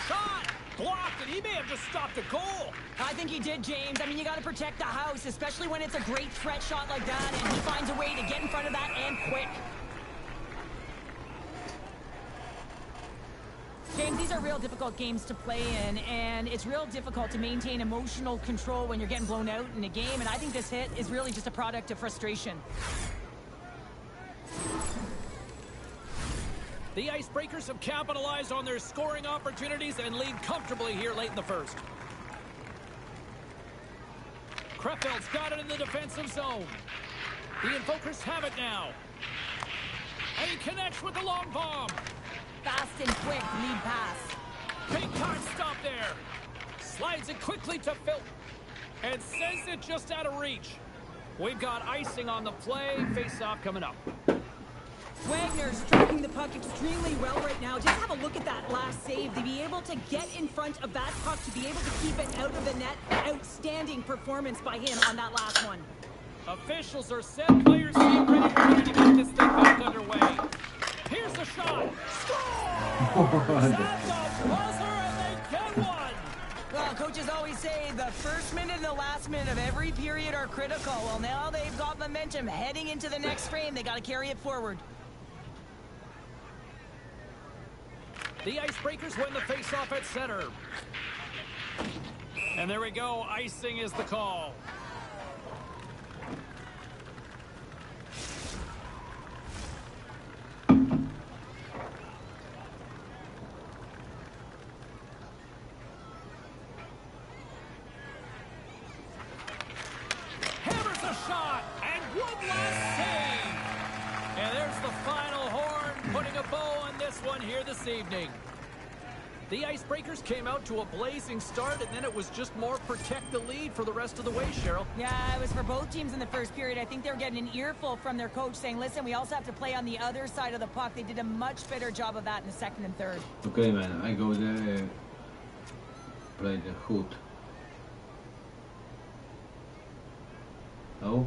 Shot! Blocked, and he may have just stopped a goal. I think he did, James. I mean, you got to protect the house, especially when it's a great threat shot like that, and he finds a way to get in front of that and quick. James, these are real difficult games to play in, and it's real difficult to maintain emotional control when you're getting blown out in a game, and I think this hit is really just a product of frustration. The Icebreakers have capitalized on their scoring opportunities and lead comfortably here late in the first. Krefeld's got it in the defensive zone. The Invokers have it now. And he connects with the long bomb. Fast and quick lead pass. Big time stop there. Slides it quickly to Phil. And sends it just out of reach. We've got icing on the play. Face-off coming up. Wagner's striking the puck extremely well right now. Just have a look at that last save. To be able to get in front of that puck, to be able to keep it out of the net. Outstanding performance by him on that last one. Officials are set. Players seem ready to get this thing back underway. Here's the shot. Score! That's a buzzer, and they get one. Well, coaches always say the first minute and the last minute of every period are critical. Well, now they've got momentum heading into the next frame. They got to carry it forward. The Icebreakers win the faceoff at center. And there we go. Icing is the call. Hammers a shot. And one last save. And there's the final horn, putting a bow on this one here this evening. The Icebreakers came out to a blazing start, and then it was just more protect the lead for the rest of the way, Cheryl. Yeah, it was for both teams in the first period. I think they were getting an earful from their coach saying, listen, we also have to play on the other side of the puck. They did a much better job of that in the second and third. Okay, man, I go there, play the hood. Oh?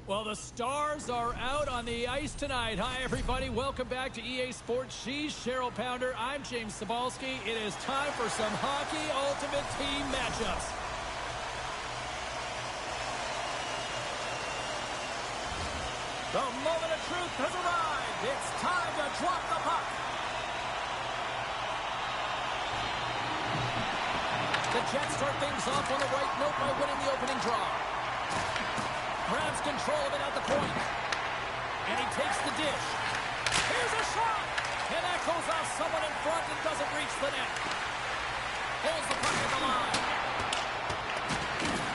Well, the stars are out on the ice tonight. Hi, everybody. Welcome back to EA Sports. She's Cheryl Pounder. I'm James Cebulski. It is time for some hockey ultimate team matchups. The moment of truth has arrived. It's time to drop the puck. The Jets start things off on the right note by winning the opening draw. Grabs control of it at the point. And he takes the dish. Here's a shot. And that goes off someone in front and doesn't reach the net. Holds the puck in the line.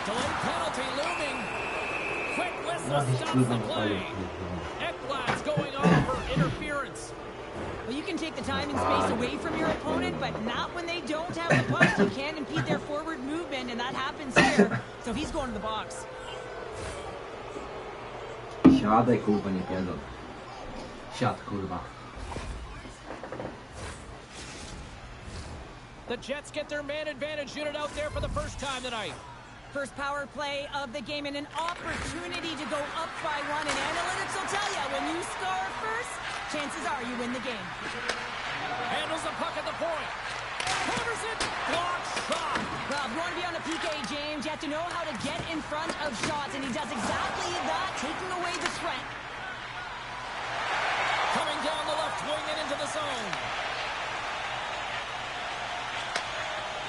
Delayed penalty looming. Quick whistle stops the play. Ekblad's going off for interference. Well, you can take the time and space away from your opponent, but not when they don't have the puck. You can't impede their forward movement, and that happens here. So he's going to the box. Siadaj, kurwa, nie pierdol. Siad, kurwa. The Jets get their man advantage unit out there for the first time tonight. First power play of the game and an opportunity to go up by one. And analytics will tell you, when you score first, chances are you win the game. Handles the puck at the point. Covers it. Block shot. Well, if you want to be on a PK, James, you have to know how to get in front of shots. And he does exactly that, taking away the threat. Coming down the left wing and into the zone.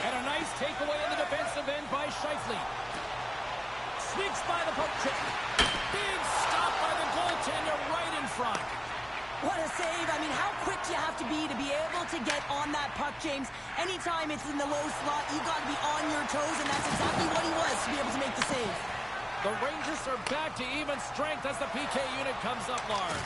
And a nice takeaway in the defensive end by Scheifele. Sneaks by the poke check. Big stop by the goaltender right in front. What a save. I mean, how quick do you have to be able to get on that puck, James? Anytime it's in the low slot, you got to be on your toes, and that's exactly what he was to be able to make the save. The Rangers are back to even strength as the PK unit comes up large.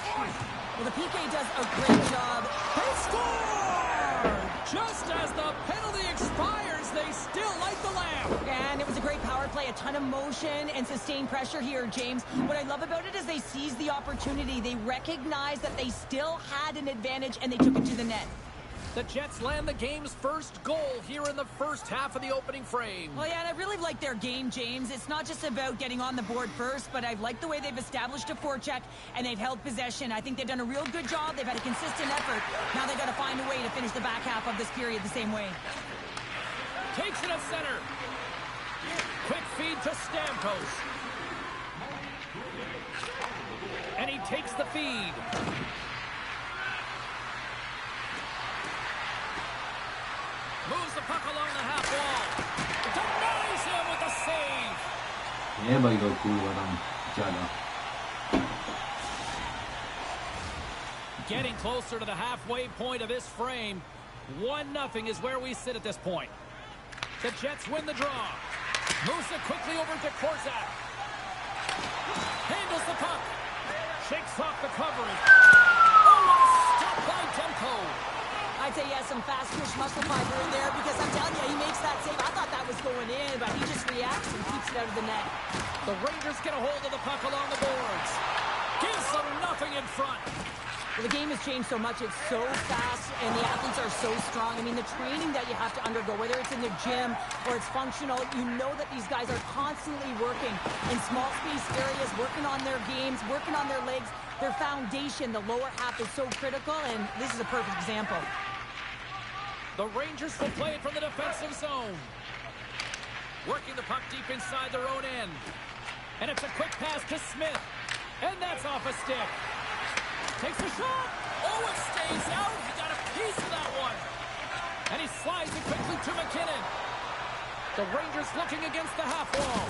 Well, the PK does a great job. They score! Just as the penalty expires, they still light the lamp. And it was a great power play, a ton of motion and sustained pressure here, James. What I love about it is they seized the opportunity. They recognized that they still had an advantage, and they took it to the net. The Jets land the game's first goal here in the first half of the opening frame. Well, yeah, and I really like their game, James. It's not just about getting on the board first, but I've liked the way they've established a forecheck, and they've held possession. I think they've done a real good job. They've had a consistent effort. Now they've got to find a way to finish the back half of this period the same way. Takes it at center. Quick feed to Stamkos. And he takes the feed. Moves the puck along the half wall. Denies him with the save. Nie baj go, kurwa, tam, dziada. Getting closer to the halfway point of this frame. 1-0 is where we sit at this point. The Jets win the draw. Moves it quickly over to Korzak. Handles the puck. Shakes off the coverage. Oh, what a stop by Demko. I'd say he has some fast twitch muscle fiber in there, because I'm telling you, he makes that save. I thought that was going in, but he just reacts and keeps it out of the net. The Rangers get a hold of the puck along the boards. Gives them nothing in front. Well, the game has changed so much. It's so fast, and the athletes are so strong. I mean, the training that you have to undergo, whether it's in the gym or it's functional, you know that these guys are constantly working in small space areas, working on their games, working on their legs. Their foundation, the lower half, is so critical, and this is a perfect example. The Rangers will play it from the defensive zone. Working the puck deep inside their own end. And it's a quick pass to Smith. And that's off a stick. Takes a shot. Oh, it stays out. He got a piece of that one. And he slides it quickly to McKinnon. The Rangers looking against the half wall.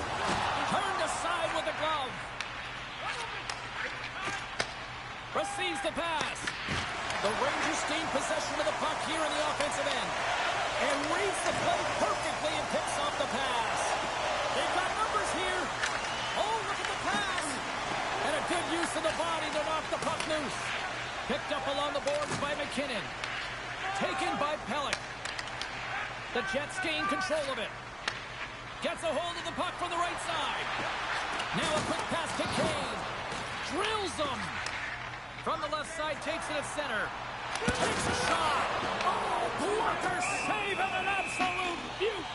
Turned aside with a glove. Receives the pass. The Rangers gain possession of the puck here in the offensive end. And reads the play perfectly and picks off the pass. They've got numbers here. Oh, look at the pass. And a good use of the body to knock the puck loose. Picked up along the boards by McKinnon. Taken by Pellick. The Jets gain control of it. Gets a hold of the puck from the right side. Now a quick pass to Kane. Drills them. From the left side, takes it at center. Takes a shot. Oh, blocker save and an absolute beaut.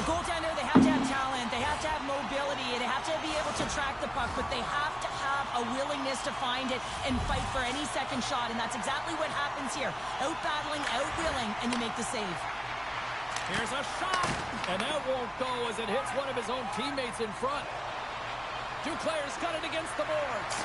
The goaltender, they have to have talent. They have to have a willingness to find it and fight for any second shot, and that's exactly what happens here. Out-battling, out-willing, and you make the save. Here's a shot, and that won't go as it hits one of his own teammates in front. Duclair's got it against the boards.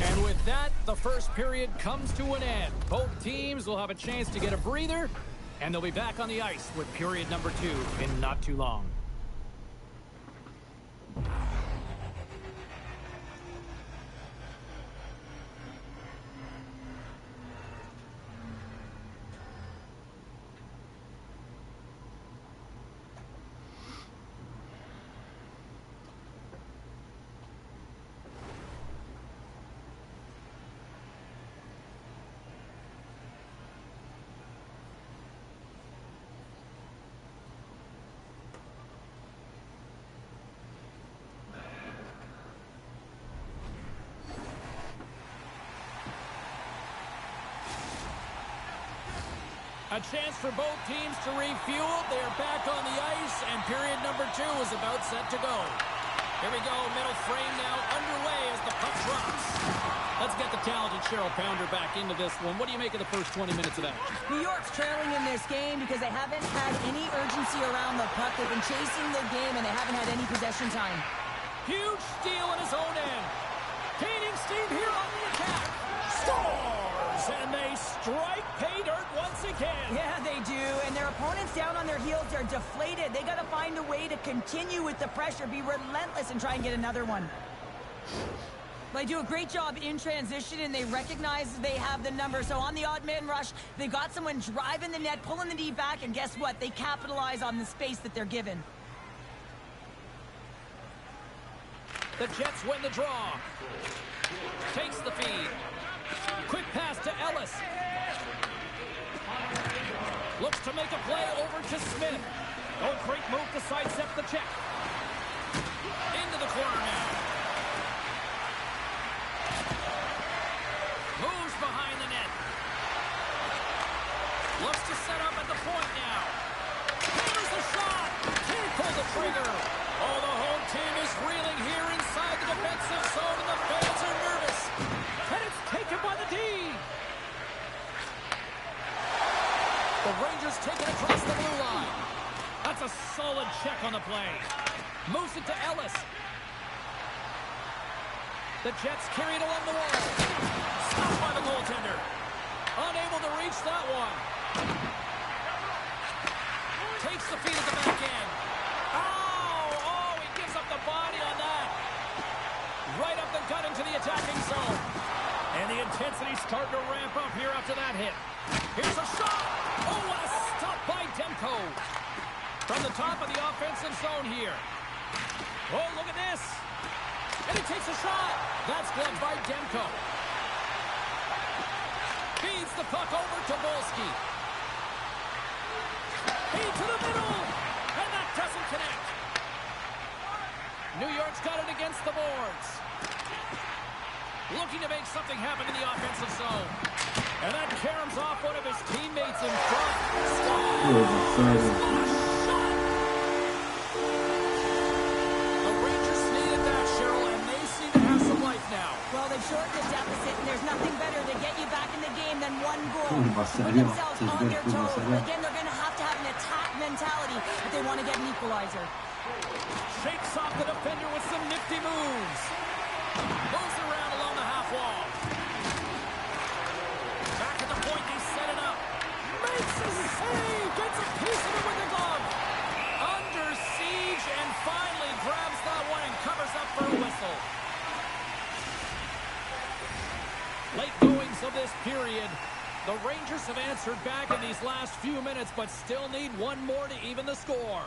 And with that, the first period comes to an end. Both teams will have a chance to get a breather, and they'll be back on the ice with period number 2 in not too long. A chance for both teams to refuel. They're back on the ice, and period number 2 is about set to go. Here we go, middle frame now underway as the puck drops. Let's get the talented Cheryl Pounder back into this one. What do you make of the first 20 minutes of that? New York's trailing in this game because they haven't had any urgency around the puck. They've been chasing the game, and they haven't had any possession time. Huge steal in his own end. Gaining steam here on the attack. Scores! And they strike pay dirt once again. Yeah, they do. And their opponents down on their heels, they're deflated. They got to find a way to continue with the pressure, be relentless, and try and get another one. They do a great job in transition, and they recognize they have the number. So on the odd man rush, they got someone driving the net, pulling the D back, and guess what? They capitalize on the space that they're given. The Jets win the draw. Takes the feed. Quick pass to Ellis. Looks to make a play over to Smith. Oh, great move to sidestep the check. Into the corner now. Moves behind the net. Looks to set up at the point now. Here's the shot. Can't pull the trigger. Oh, the home team is reeling here inside the defensive zone, and the fans are nervous. And it's taken by the D. The Rangers take it across the blue line. That's a solid check on the play. Moves it to Ellis. The Jets carry it along the wall. Stopped by the goaltender. Unable to reach that one. Takes the feed at the back end. Oh, he gives up the body on that. Right up the gut into the attacking zone. And the intensity's starting to ramp up here after that hit. Here's a shot. Oh, what a stop by Demko. From the top of the offensive zone here. Oh, look at this. And he takes a shot. That's gloved by Demko. Feeds the puck over to Volsky. Feed to the middle. And that doesn't connect. New York's got it against the boards. Looking to make something happen in the offensive zone. And that caroms off one of his teammates in front. The Rangers needed that, Cheryl, and they seem to have some life now. Well, they've shortened the deficit, and there's nothing better to get you back in the game than one goal. Put themselves on their toes. Again, they're going to have an attack mentality if they want to get an equalizer. Shakes off the defender with some nifty moves. Moves around along the half wall. Back at the point, they set it up. Makes a save. Gets a piece of it with the glove. Under siege and finally grabs that one and covers up for a whistle. Late goings of this period. The Rangers have answered back in these last few minutes, but still need one more to even the score.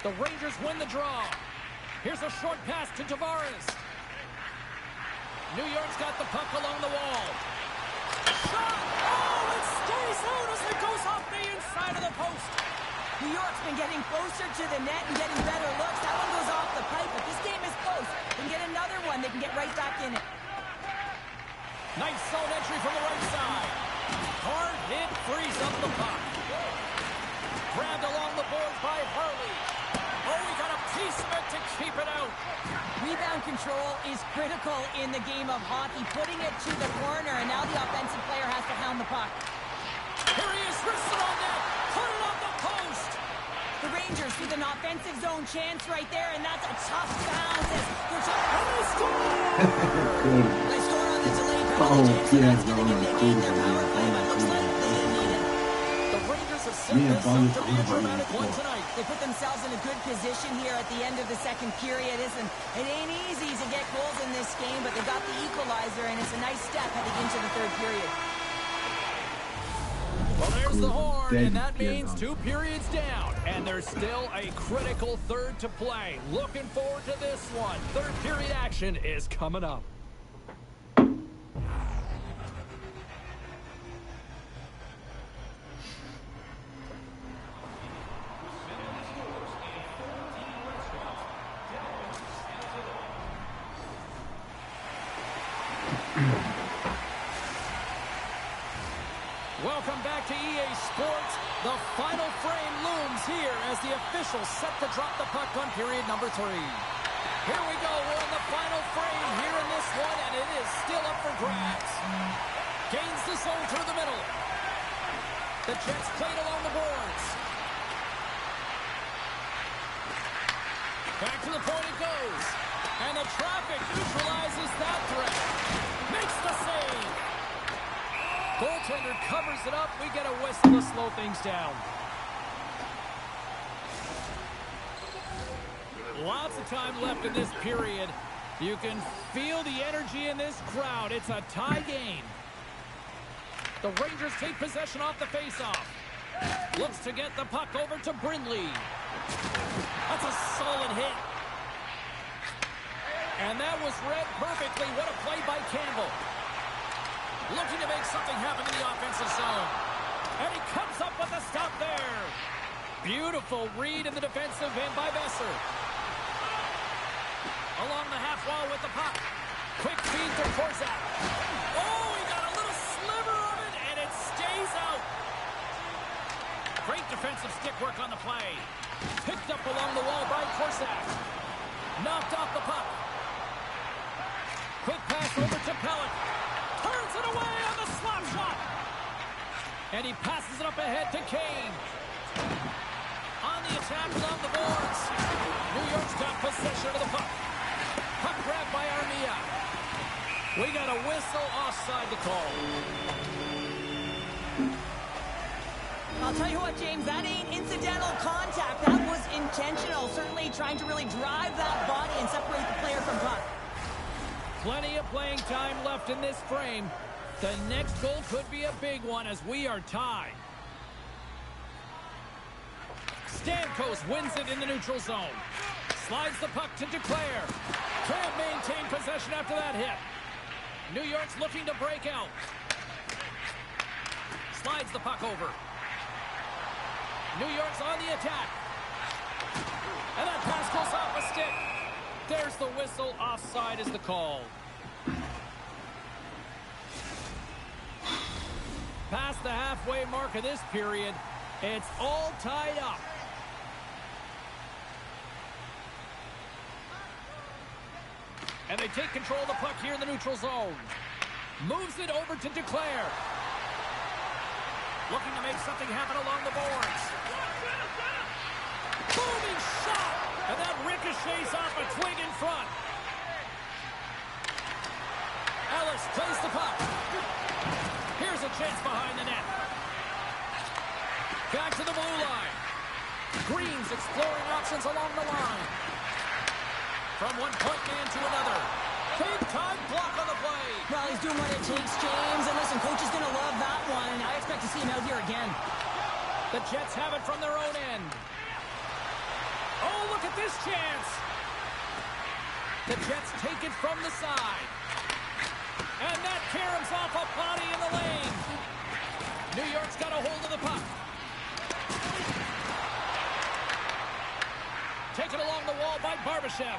The Rangers win the draw. Here's a short pass to Tavares. New York's got the puck along the wall. Shot! Oh, it stays out as it goes off the inside of the post. New York's been getting closer to the net and getting better looks. That one goes off the pipe, but this game is close. They can get another one. They can get right back in it. Nice zone entry from the right side. Hard hit, frees up the puck. Grabbed along the Neesmith to keep it out. Rebound control is critical in the game of hockey. Putting it to the corner, and now the offensive player has to hound the puck. Here he is, wristed on net. Put it on the post. The Rangers with an offensive zone chance right there, and that's a tough bounce. They score on the delayed penalty, and that's going to negate their power play, but looks like they didn't need it. The Rangers have set this up to be a dramatic one tonight. They put themselves in a good position here at the end of the second period. Listen, it ain't easy to get goals in this game, but they got the equalizer, and it's a nice step heading into the third period. Well, there's the horn, and that means 2 periods down. And there's still a critical third to play. Looking forward to this one. Third period action is coming up. Welcome back to EA Sports. The final frame looms here as the officials set to drop the puck on period number 3. Here we go. We're in the final frame here in this one, and it is still up for grabs. Gains the zone through the middle. The Jets played along the boards. Back to the point it goes. And the traffic neutralizes that threat. Makes the save. Goaltender covers it up. We get a whistle to slow things down. Lots of time left in this period. You can feel the energy in this crowd. It's a tie game. The Rangers take possession off the faceoff. Looks to get the puck over to Brindley. That's a solid hit. And that was read perfectly. What a play by Campbell. Looking to make something happen in the offensive zone. And he comes up with a stop there. Beautiful read in the defensive end by Besser. Along the half wall with the puck. Quick feed to Korzak. Oh, he got a little sliver of it, and it stays out. Great defensive stick work on the play. Picked up along the wall by Korzak. Knocked off the puck. Quick pass over to Pellet. Turns it away on the slap shot. And he passes it up ahead to Kane. On the attack along the boards. New York's got possession of the puck. Puck grabbed by Armia. We got a whistle offside to call. I'll tell you what, James, that ain't incidental contact. That was intentional. Certainly trying to really drive that body and separate the player from puck. Plenty of playing time left in this frame. The next goal could be a big one as we are tied. Stamkos wins it in the neutral zone. Slides the puck to Duclair. Can't maintain possession after that hit. New York's looking to break out. Slides the puck over. New York's on the attack. And that pass goes off a stick. There's the whistle. Offside is the call. Past the halfway mark of this period, it's all tied up. And they take control of the puck here in the neutral zone. Moves it over to Duclair. Looking to make something happen along the boards. Booming shot! And that ricochets off a twig in front. Ellis plays the puck. Here's a chance behind the net. Back to the blue line. Green's exploring options along the line. From one point man to another. Big time block on the play. Well, he's doing what it takes, James. And listen, coach is going to love that one. I expect to see him out here again. The Jets have it from their own end. Oh, look at this chance. The Jets take it from the side. And that caroms off a body in the lane. New York's got a hold of the puck. Taken along the wall by Barbashev.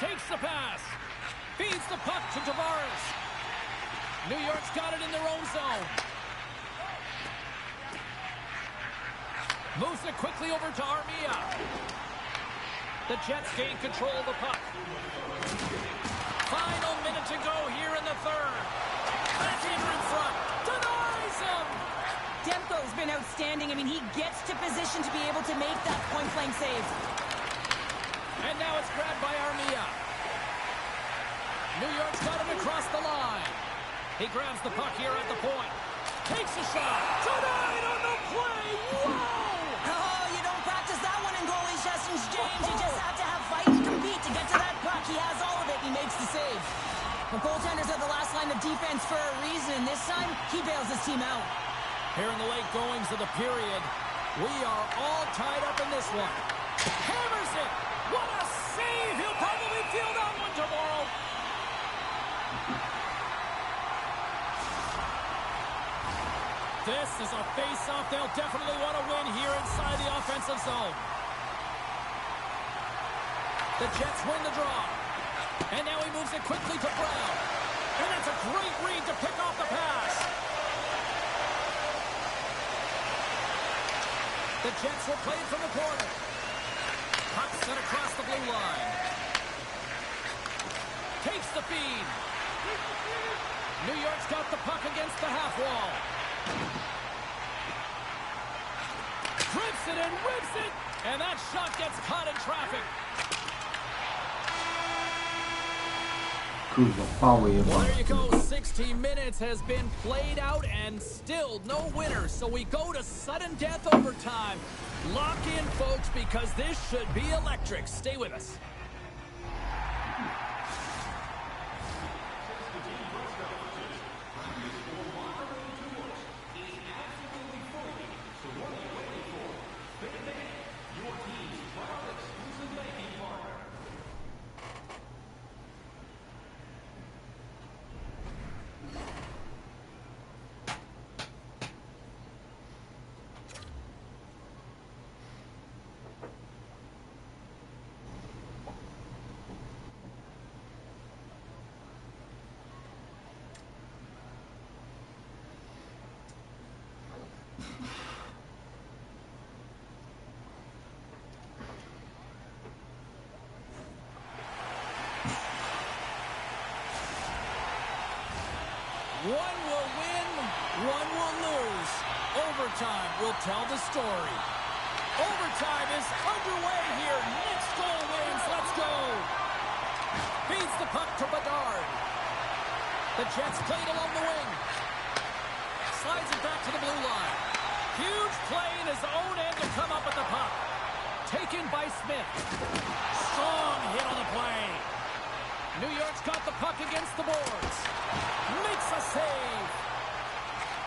Takes the pass. Feeds the puck to Tavares. New York's got it in their own zone. Moves it quickly over to Armia. The Jets gain control of the puck. Final minute to go here in the third. Backhander in front. Denies him. Demko's been outstanding. I mean, he gets to position to be able to make that point-blank save. And now it's grabbed by Armia. New York's got him across the line. He grabs the puck here at the point. Takes a shot. Denied on the play. Whoa! Oh, you don't practice that one in goalie sessions, James. You just have to have fight and compete to get to that puck. He has all of it, and he makes the save. The goaltenders are the last line of defense for a reason. This time, he bails his team out. Here in the late goings of the period, we are all tied up in this one. Hammers it. What a save. He'll probably feel that one tomorrow. This is a face-off they'll definitely want to win here inside the offensive zone. The Jets win the draw. And now he moves it quickly to Brown. And that's a great read to pick off the pass. The Jets will play it from the corner. Puck sent across the blue line. Takes the feed. New York's got the puck against the half wall. Grips it and whips it. And that shot gets caught in traffic. Well, there you go. 60 minutes has been played out and still no winner. So we go to sudden death overtime. Lock in, folks, because this should be electric. Stay with us. One will win, one will lose. Overtime will tell the story. Overtime is underway here. Next goal wins. Let's go. Feeds the puck to Bedard. The Jets played along the wing. Slides it back to the blue line. Huge play in his own end to come up with the puck. Taken by Smith. Strong hit on the play. New York's got the puck against the boards. Makes a save.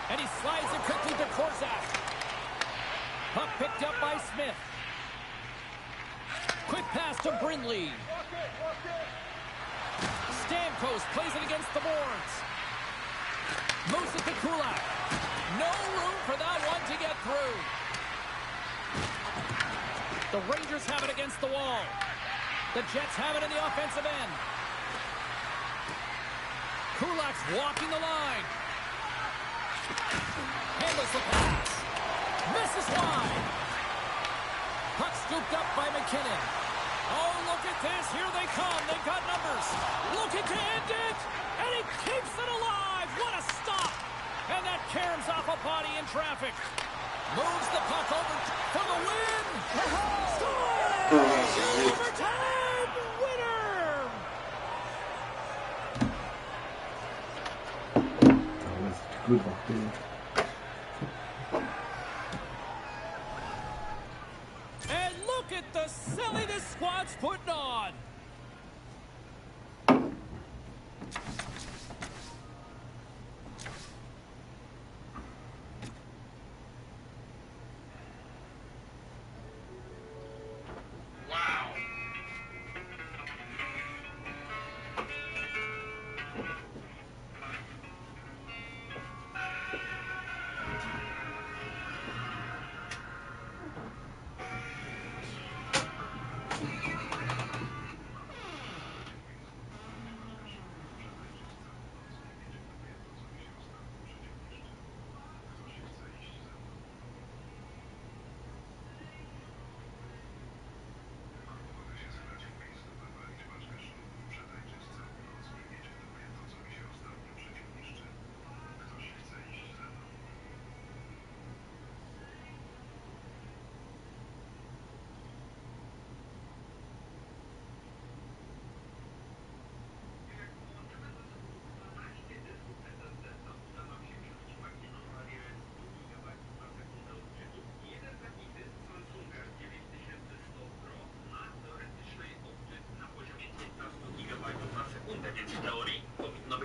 And he slides it quickly to Korzak. Puck picked up by Smith. Quick pass to Brindley. Stamkos plays it against the boards. Moves it to Kulak. No room for that one to get through. The Rangers have it against the wall. The Jets have it in the offensive end. Kulak's walking the line. Handles the pass. Misses wide. Puck scooped up by McKinnon. Oh, look at this. Here they come. They've got numbers. Looking to end it. And he keeps it alive. What a stop. And that caroms off a body in traffic. Moves the puck over for the win. Scores! Overtime winner! Good hockey. And look at the silly this squad's putting on.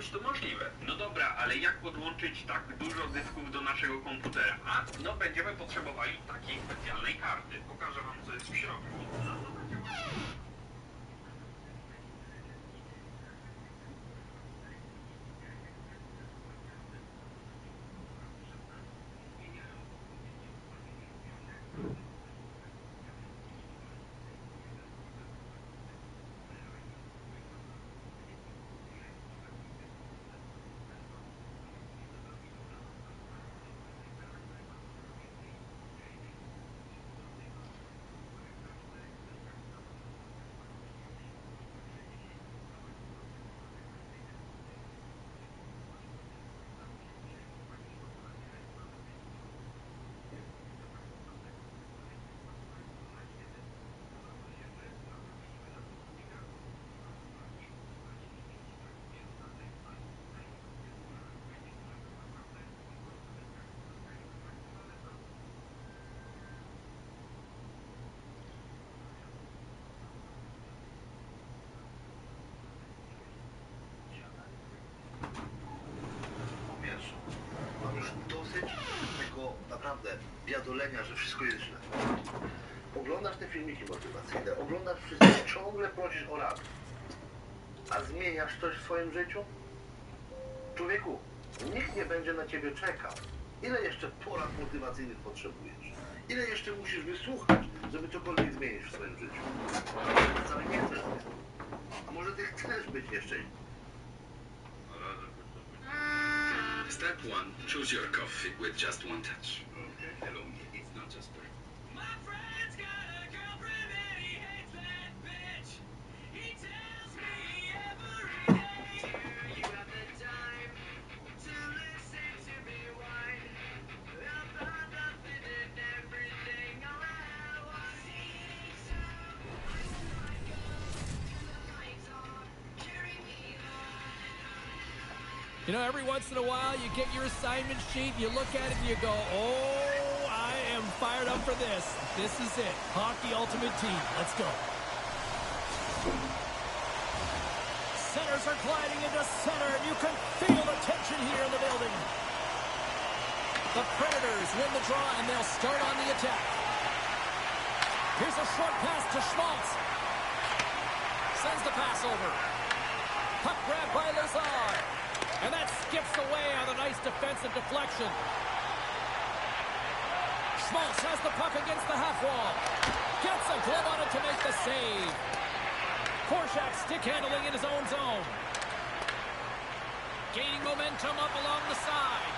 być to możliwe. No dobra, ale jak podłączyć tak dużo dysków do naszego komputera? A, no będziemy potrzebowali takiej specjalnej karty. Pokażę wam, co jest w środku. Biadolenia, że wszystko jest źle. Oglądasz te filmiki motywacyjne, oglądasz wszystko, ciągle prosisz o radę. A zmieniasz coś w swoim życiu? Człowieku, nikt nie będzie na ciebie czekał. Ile jeszcze porad motywacyjnych potrzebujesz? Ile jeszcze musisz wysłuchać, żeby cokolwiek zmienić w swoim życiu? Wcale nie chcesz. A może ty chcesz być jeszcze? Step 1. Choose your coffee with just one touch. Hello, it's not just bread. My friend's got a girlfriend and he hates that bitch. He tells me every day, you have the time to listen to me whine about nothing and everything all at once. You know, every once in a while, you get your assignment sheet, you look at it, and you go, oh, I am fired up for this. This is it. Hockey Ultimate Team. Let's go. Centers are gliding into center, and you can feel the tension here in the building. The Predators win the draw, and they'll start on the attack. Here's a short pass to Schmaltz. Sends the pass over. Puck grabbed by Lazar. And that skips away on a nice defensive deflection. Schmaltz has the puck against the half wall. Gets a glove on it to make the save. Korshak stick handling in his own zone. Gaining momentum up along the side.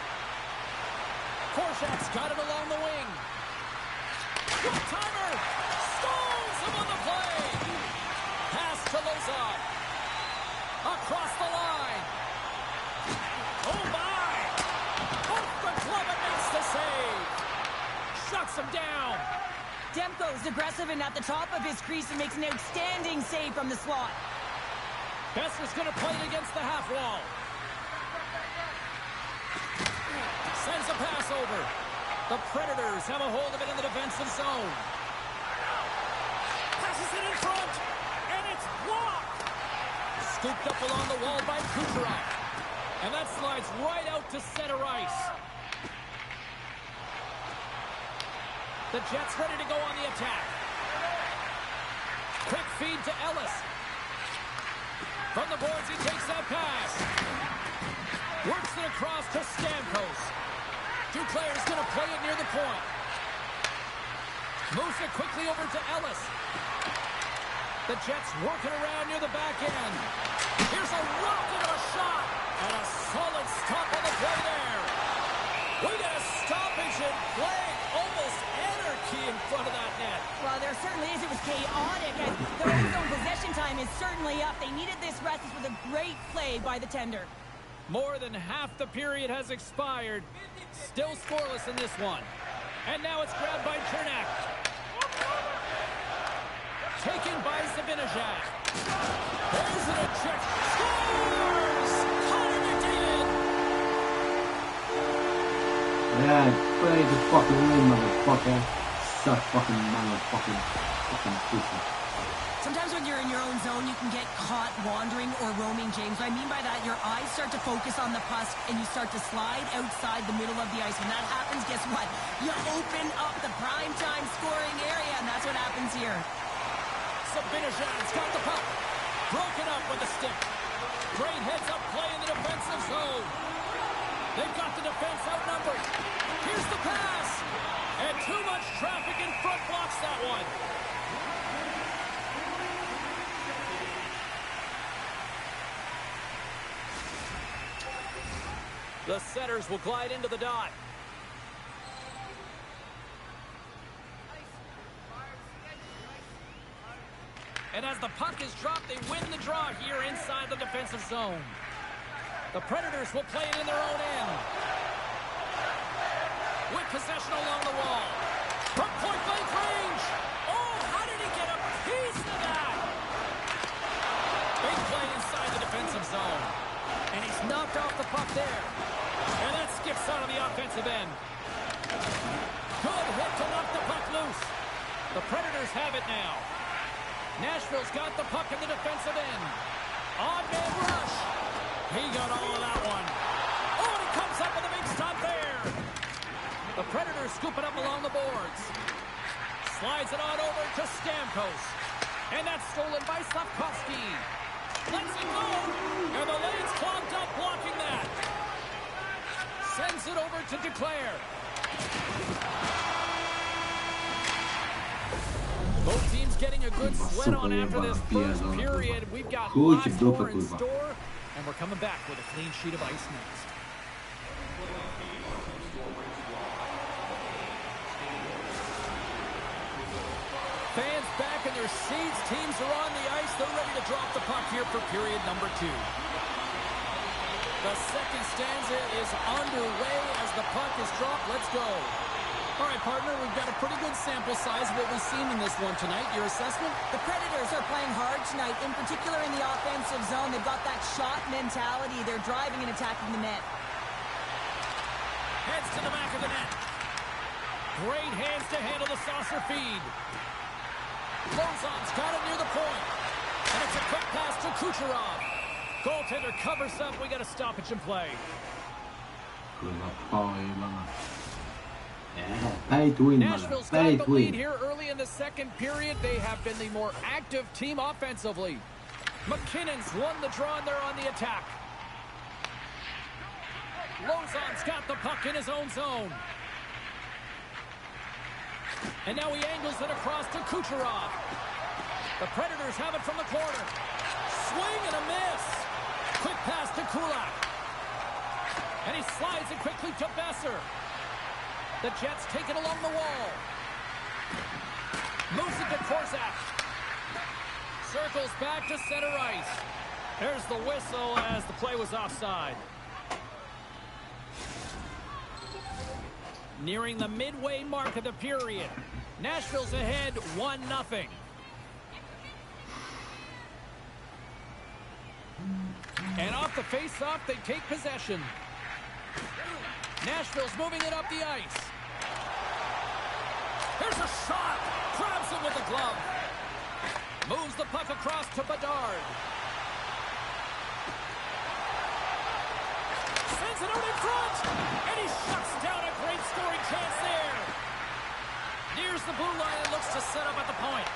Korshak's got it along the wing. Good timer. Stalls him on the play. Pass to Lazar. Across the line. Oh, my! Off the glove and makes the save! Shuts him down! Demko's aggressive and at the top of his crease and makes an outstanding save from the slot. Besser's going to play it against the half wall. Sends a pass over. The Predators have a hold of it in the defensive zone. Passes it in front, and it's blocked! Scooped up along the wall by Kucherov. And that slides right out to center ice. The Jets ready to go on the attack. Quick feed to Ellis. From the boards, he takes that pass. Works it across to Stamkos. Duclair's going to play it near the point. Moves it quickly over to Ellis. The Jets working around near the back end. Here's a rocket of a shot. And a solid stop on the play there. We got a stoppage in play. Almost anarchy in front of that net. Well, there certainly is. It was chaotic. As their own zone possession time is certainly up. They needed this rest. This was a great play by the tender. More than half the period has expired. Still scoreless in this one. And now it's grabbed by Chernak. Taken by Zibanejad. There's an ejection. Scores! Yeah, play the fucking win, motherfucker. Suck fucking motherfucking pussy. Sometimes when you're in your own zone, you can get caught wandering or roaming, James. What I mean by that, your eyes start to focus on the puck and you start to slide outside the middle of the ice. When that happens, guess what? You open up the primetime scoring area, and that's what happens here. Sabinajad's got the puck. Broken up with the stick. Great heads-up play in the defensive zone. They've got the defense outnumbered. Here's the pass. And too much traffic in front blocks that one. The setters will glide into the dot. And as the puck is dropped, they win the draw here inside the defensive zone. The Predators will play it in their own end. With possession along the wall. From point-blank range. Oh, how did he get a piece of that? Big play inside the defensive zone. And he's knocked off the puck there. And that skips out of the offensive end. Good hit to knock the puck loose. The Predators have it now. Nashville's got the puck in the defensive end. Odd man rush. He got all of that one. Oh, and he comes up with a big stop there. The Predators scoop it up along the boards. Slides it on over to Stamkos. And that's stolen by Slavkovsky. Lets it go. And the lane's clogged up blocking that. Sends it over to Declare. Both teams getting a good sweat on after this first period. We've got lots more in store. And we're coming back with a clean sheet of ice next. Fans back in their seats. Teams are on the ice. They're ready to drop the puck here for period number 2. The second stanza is underway as the puck is dropped. Let's go. All right, partner, we've got a pretty good sample size of what we've seen in this one tonight. Your assessment? The Predators are playing hard tonight, in particular in the offensive zone. They've got that shot mentality. They're driving and attacking the net. Heads to the back of the net. Great hands to handle the saucer feed. Lozon's got it near the point. And it's a quick pass to Kucherov. Goaltender covers up. We got a stoppage in play. Nashville's got the lead here early in the second period. They have been the more active team offensively. McKinnon's won the draw and they're on the attack. Lozon's got the puck in his own zone. And now he angles it across to Kucherov. The Predators have it from the corner. Swing and a miss. Quick pass to Kulak. And he slides it quickly to Besser. The Jets take it along the wall. Moves it to Korzak. Circles back to center ice. There's the whistle as the play was offside. Nearing the midway mark of the period. Nashville's ahead 1-0. And off the face-off, they take possession. Nashville's moving it up the ice. Here's a shot. Grabs it with the glove. Moves the puck across to Bedard. Sends it out in front. And he shuts down a great scoring chance there. Nears the blue line and looks to set up at the point.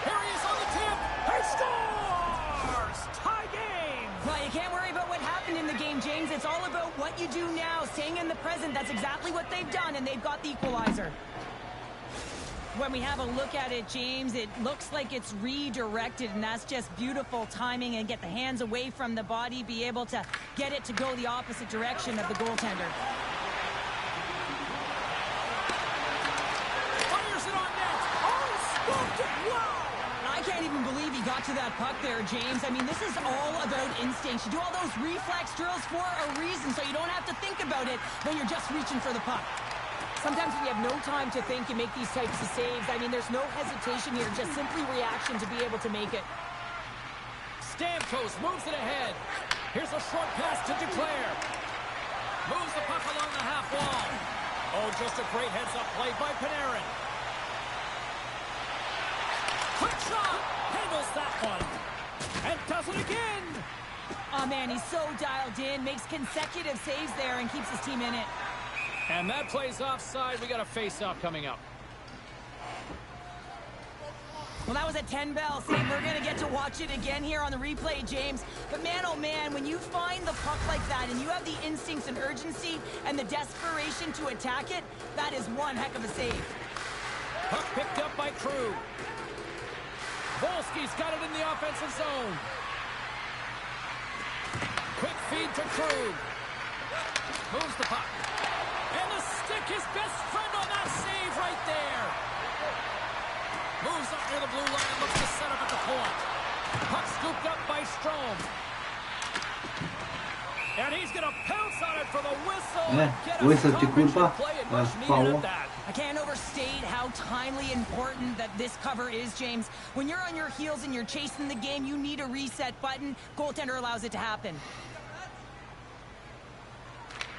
Here he is on the tip. He scores! Tie game! Well, you can't worry about what happened in the game, James. It's all about what you do now, staying in the present. That's exactly what they've done, and they've got the equalizer. When we have a look at it, James, it looks like it's redirected, and that's just beautiful timing and get the hands away from the body, be able to get it to go the opposite direction of the goaltender. Fires it on net. Oh, spooked it. Wow! I can't even believe he got to that puck there, James. I mean, this is all about instinct. You do all those reflex drills for a reason, so you don't have to think about it when you're just reaching for the puck. Sometimes when you have no time to think, you make these types of saves. I mean, there's no hesitation here, just simply reaction to be able to make it. Stamkos moves it ahead. Here's a short pass to Declare. Moves the puck along the half wall. Oh, just a great heads-up play by Panarin. Quick shot! Handles that one. And does it again. Oh, man, he's so dialed in. Makes consecutive saves there and keeps his team in it. And that plays offside. We got a face-off coming up. Well, that was a 10-bell save. We're going to get to watch it again here on the replay, James. But man, oh man, when you find the puck like that and you have the instincts and urgency and the desperation to attack it, that is one heck of a save. Puck picked up by Krug. Volsky's got it in the offensive zone. Quick feed to Krug. Moves the puck. And the stick, his best friend on that save right there. Moves up near the blue line and looks to set up at the point. Puck scooped up by Strome. And he's going to pounce on it for the whistle. And get a stoppage play and much needed at that. I can't overstate how timely important that this cover is, James. When you're on your heels and you're chasing the game, you need a reset button. Goaltender allows it to happen.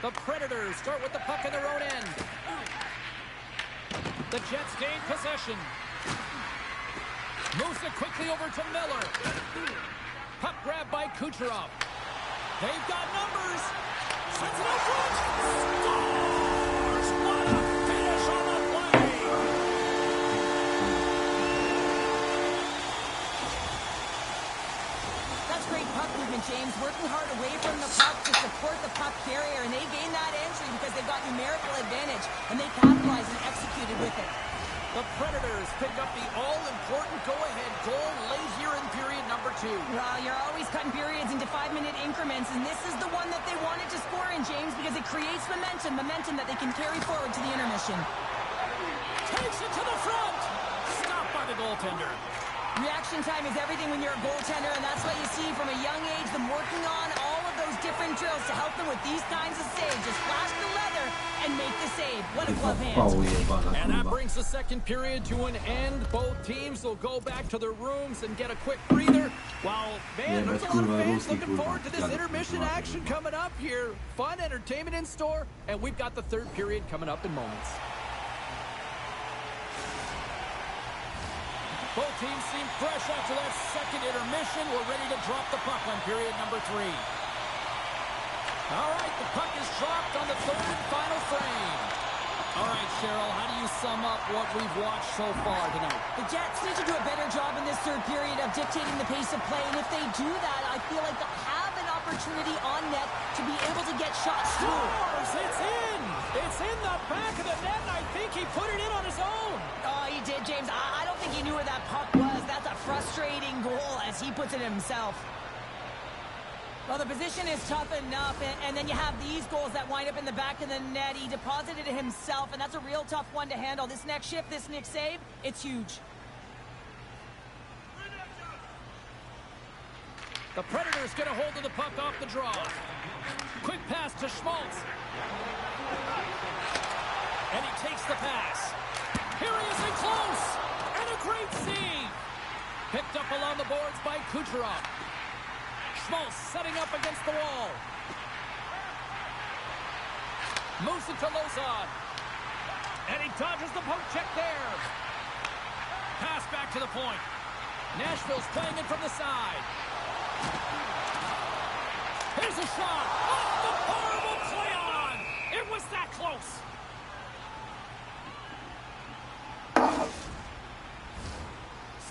The Predators start with the puck in their own end. The Jets gain possession. Moves it quickly over to Miller. Puck grab by Kucherov. They've got numbers. Sends it out front. Scores! What a finish on the play! That's great puck movement, James. Working hard away from the puck to support the puck carrier, and they gain that entry because they've got numerical advantage, and they capitalized and executed with it. The Predators pick up the all-important go-ahead goal late here in period number 2. Well, you're always cutting periods into 5-minute increments, and this is the one that they wanted to score in, James, because it creates momentum that they can carry forward to the intermission. Takes it to the front. Stopped by the goaltender. Reaction time is everything when you're a goaltender, and that's what you see from a young age, them working on all of those different drills to help them with these kinds of saves. Just flash the leather and make the save. What a glove hand. And that brings the second period to an end. Both teams will go back to their rooms and get a quick breather. Wow, man, there's a lot of fans looking forward to this intermission action coming up here. Fun entertainment in store, and we've got the third period coming up in moments. Both teams seem fresh after that second intermission. We're ready to drop the puck on period number 3. All right, the puck is dropped on the third and final frame. All right, Cheryl, how do you sum up what we've watched so far tonight? The Jets need to do a better job in this third period of dictating the pace of play, and if they do that, I feel like they'll have an opportunity on net to be able to get shots through. Scores! It's in! It's in the back of the net, and I think he put it in on his own. Oh, he did, James. I don't think he knew where that puck was. That's a frustrating goal, as he puts it himself. Well, the position is tough enough, and then you have these goals that wind up in the back of the net. He deposited it himself, and that's a real tough one to handle. This next shift, this next save, it's huge. The Predators get a hold of the puck off the draw. Quick pass to Schmaltz. And he takes the pass. Here he is in close. And a great save. Picked up along the boards by Kucherov. Schmaltz setting up against the wall. Moves it to Lozon. And he dodges the poke check there. Pass back to the point. Nashville's playing it from the side. Here's a shot. Off the horrible play on. It was that close.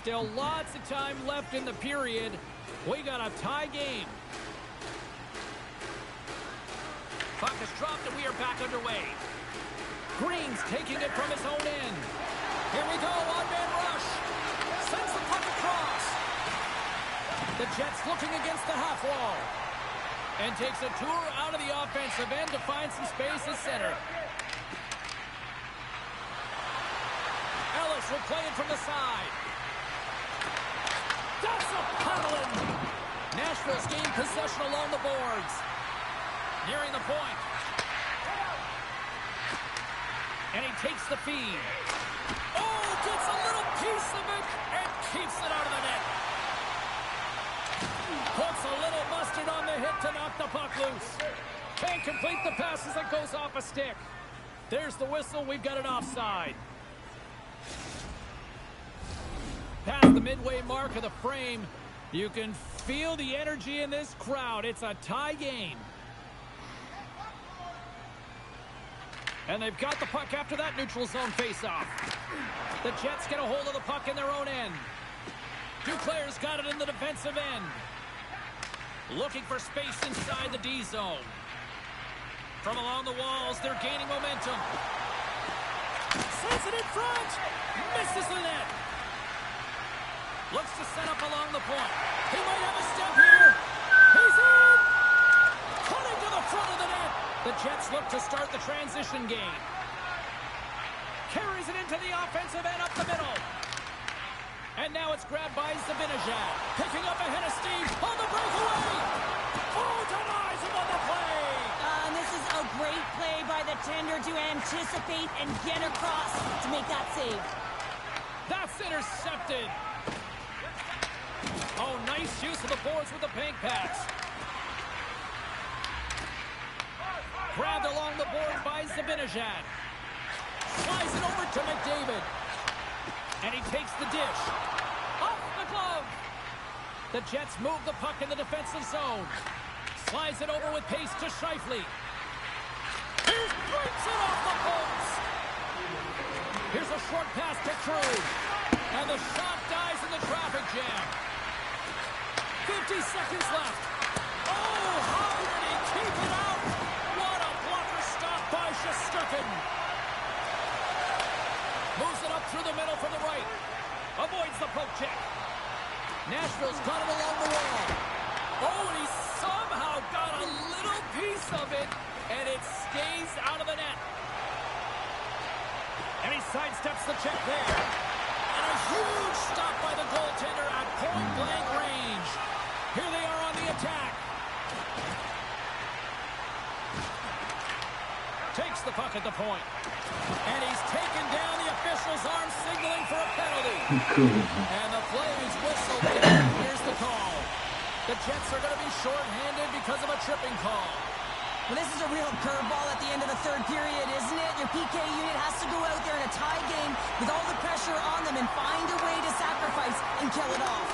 Still lots of time left in the period. We got a tie game. Puck is dropped and we are back underway. Green's taking it from his own end. Here we go, one-man rush. Sends the puck across. The Jets looking against the half wall. And takes a tour out of the offensive end to find some space at center. Ellis will play it from the side. That's a paddling. Nashville's gained possession along the boards. Nearing the point. And he takes the feed. Oh, gets a little piece of it and keeps it out of the net. Puts a little mustard on the hit to knock the puck loose. Can't complete the pass as it goes off a stick. There's the whistle. We've got an offside. Past the midway mark of the frame, you can feel the energy in this crowd. It's a tie game. And they've got the puck after that neutral zone faceoff. The Jets get a hold of the puck in their own end. Duclair's got it in the defensive end. Looking for space inside the D zone. From along the walls, they're gaining momentum. Sends it in front. Misses the net. Looks to set up along the point. He might have a step here. He's in. Cutting to the front of the net. The Jets look to start the transition game. Carries it into the offensive end up the middle. And now it's grabbed by Zibanejad. Picking up ahead of Steve on the breakaway. Oh, denies him on the play. And this is a great play by the tender to anticipate and get across to make that save. That's intercepted. Oh, nice use of the boards with the bank pass. Grabbed along the boards by Zibanejad. Slides it over to McDavid. And he takes the dish. Off the glove. The Jets move the puck in the defensive zone. Slides it over with pace to Scheifele. He breaks it off the post. Here's a short pass to Cruz. And the shot dies in the traffic jam. 50 seconds left. Oh, how did he keep it out? What a blocker stop by Shesterkin. Moves it up through the middle from the right. Avoids the poke check. Nashville's got it along the wall. Oh, and he somehow got a little piece of it, and it stays out of the net. And he sidesteps the check there. And a huge stop by the goaltender at point-blank range. Here they are on the attack. Takes the puck at the point. And he's taken down. The official's arm signaling for a penalty. And the play is whistled. Here's the call. The Jets are going to be shorthanded because of a tripping call. Well, this is a real curveball at the end of the third period, isn't it? Your PK unit has to go out there in a tie game with all the pressure on them and find a way to sacrifice and kill it off.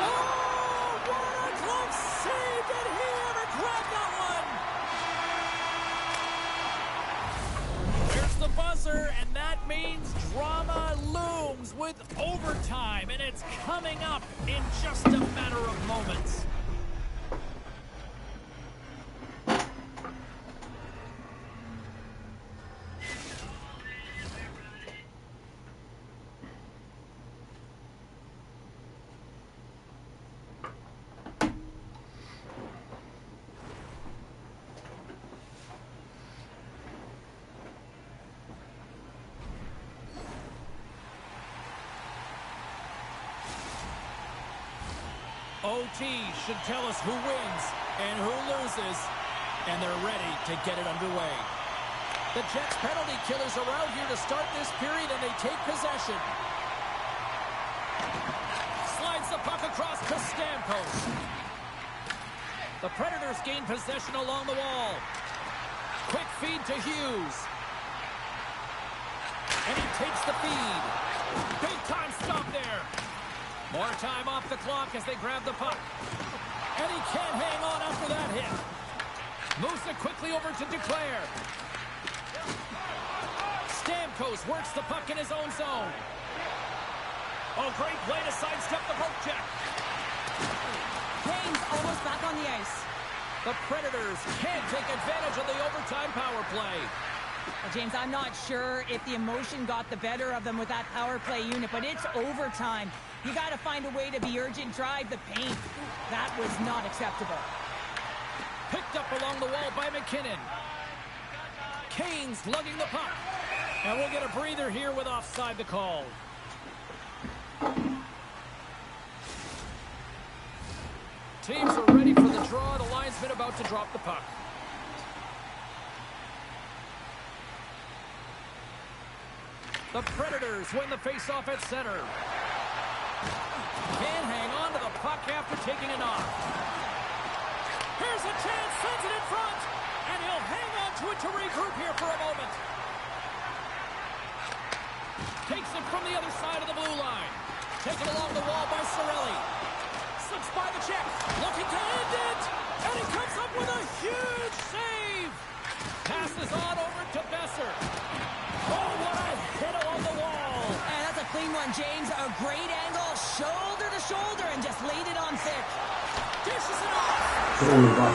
Oh, what a close save! Did he ever grab that one? There's the buzzer, and that means drama looms with overtime, and it's coming up in just a matter of moments. OT should tell us who wins and who loses, and they're ready to get it underway. The Jets penalty killers are out here to start this period, and they take possession. Slides the puck across to Stamkos. The Predators gain possession along the wall. Quick feed to Hughes. And he takes the feed. Big time stop there. More time off the clock as they grab the puck. And he can't hang on after that hit. Moves it quickly over to Duclair. Stamkos works the puck in his own zone. Oh, great play to sidestep the poke check. Kane's almost back on the ice. The Predators can't take advantage of the overtime power play. Well, James, I'm not sure if the emotion got the better of them with that power play unit, but it's overtime. You got to find a way to be urgent, drive the paint. That was not acceptable. Picked up along the wall by McKinnon. Kane's lugging the puck. And we'll get a breather here with offside the call. Teams are ready for the draw. The linesman about to drop the puck. The Predators win the faceoff at center. Can't hang on to the puck after taking a knock. Here's a chance, sends it in front, and he'll hang on to it to regroup here for a moment. Takes it from the other side of the blue line. Taken along the wall by Cirelli. Slips by the check. Looking to end it. And he comes up with a huge save. Passes on over to Besser. Oh, what a hit along the wall. And that's a clean one, James. A great angle, shoulder to shoulder, and just laid it on thick. Dishes it off. Oh my god.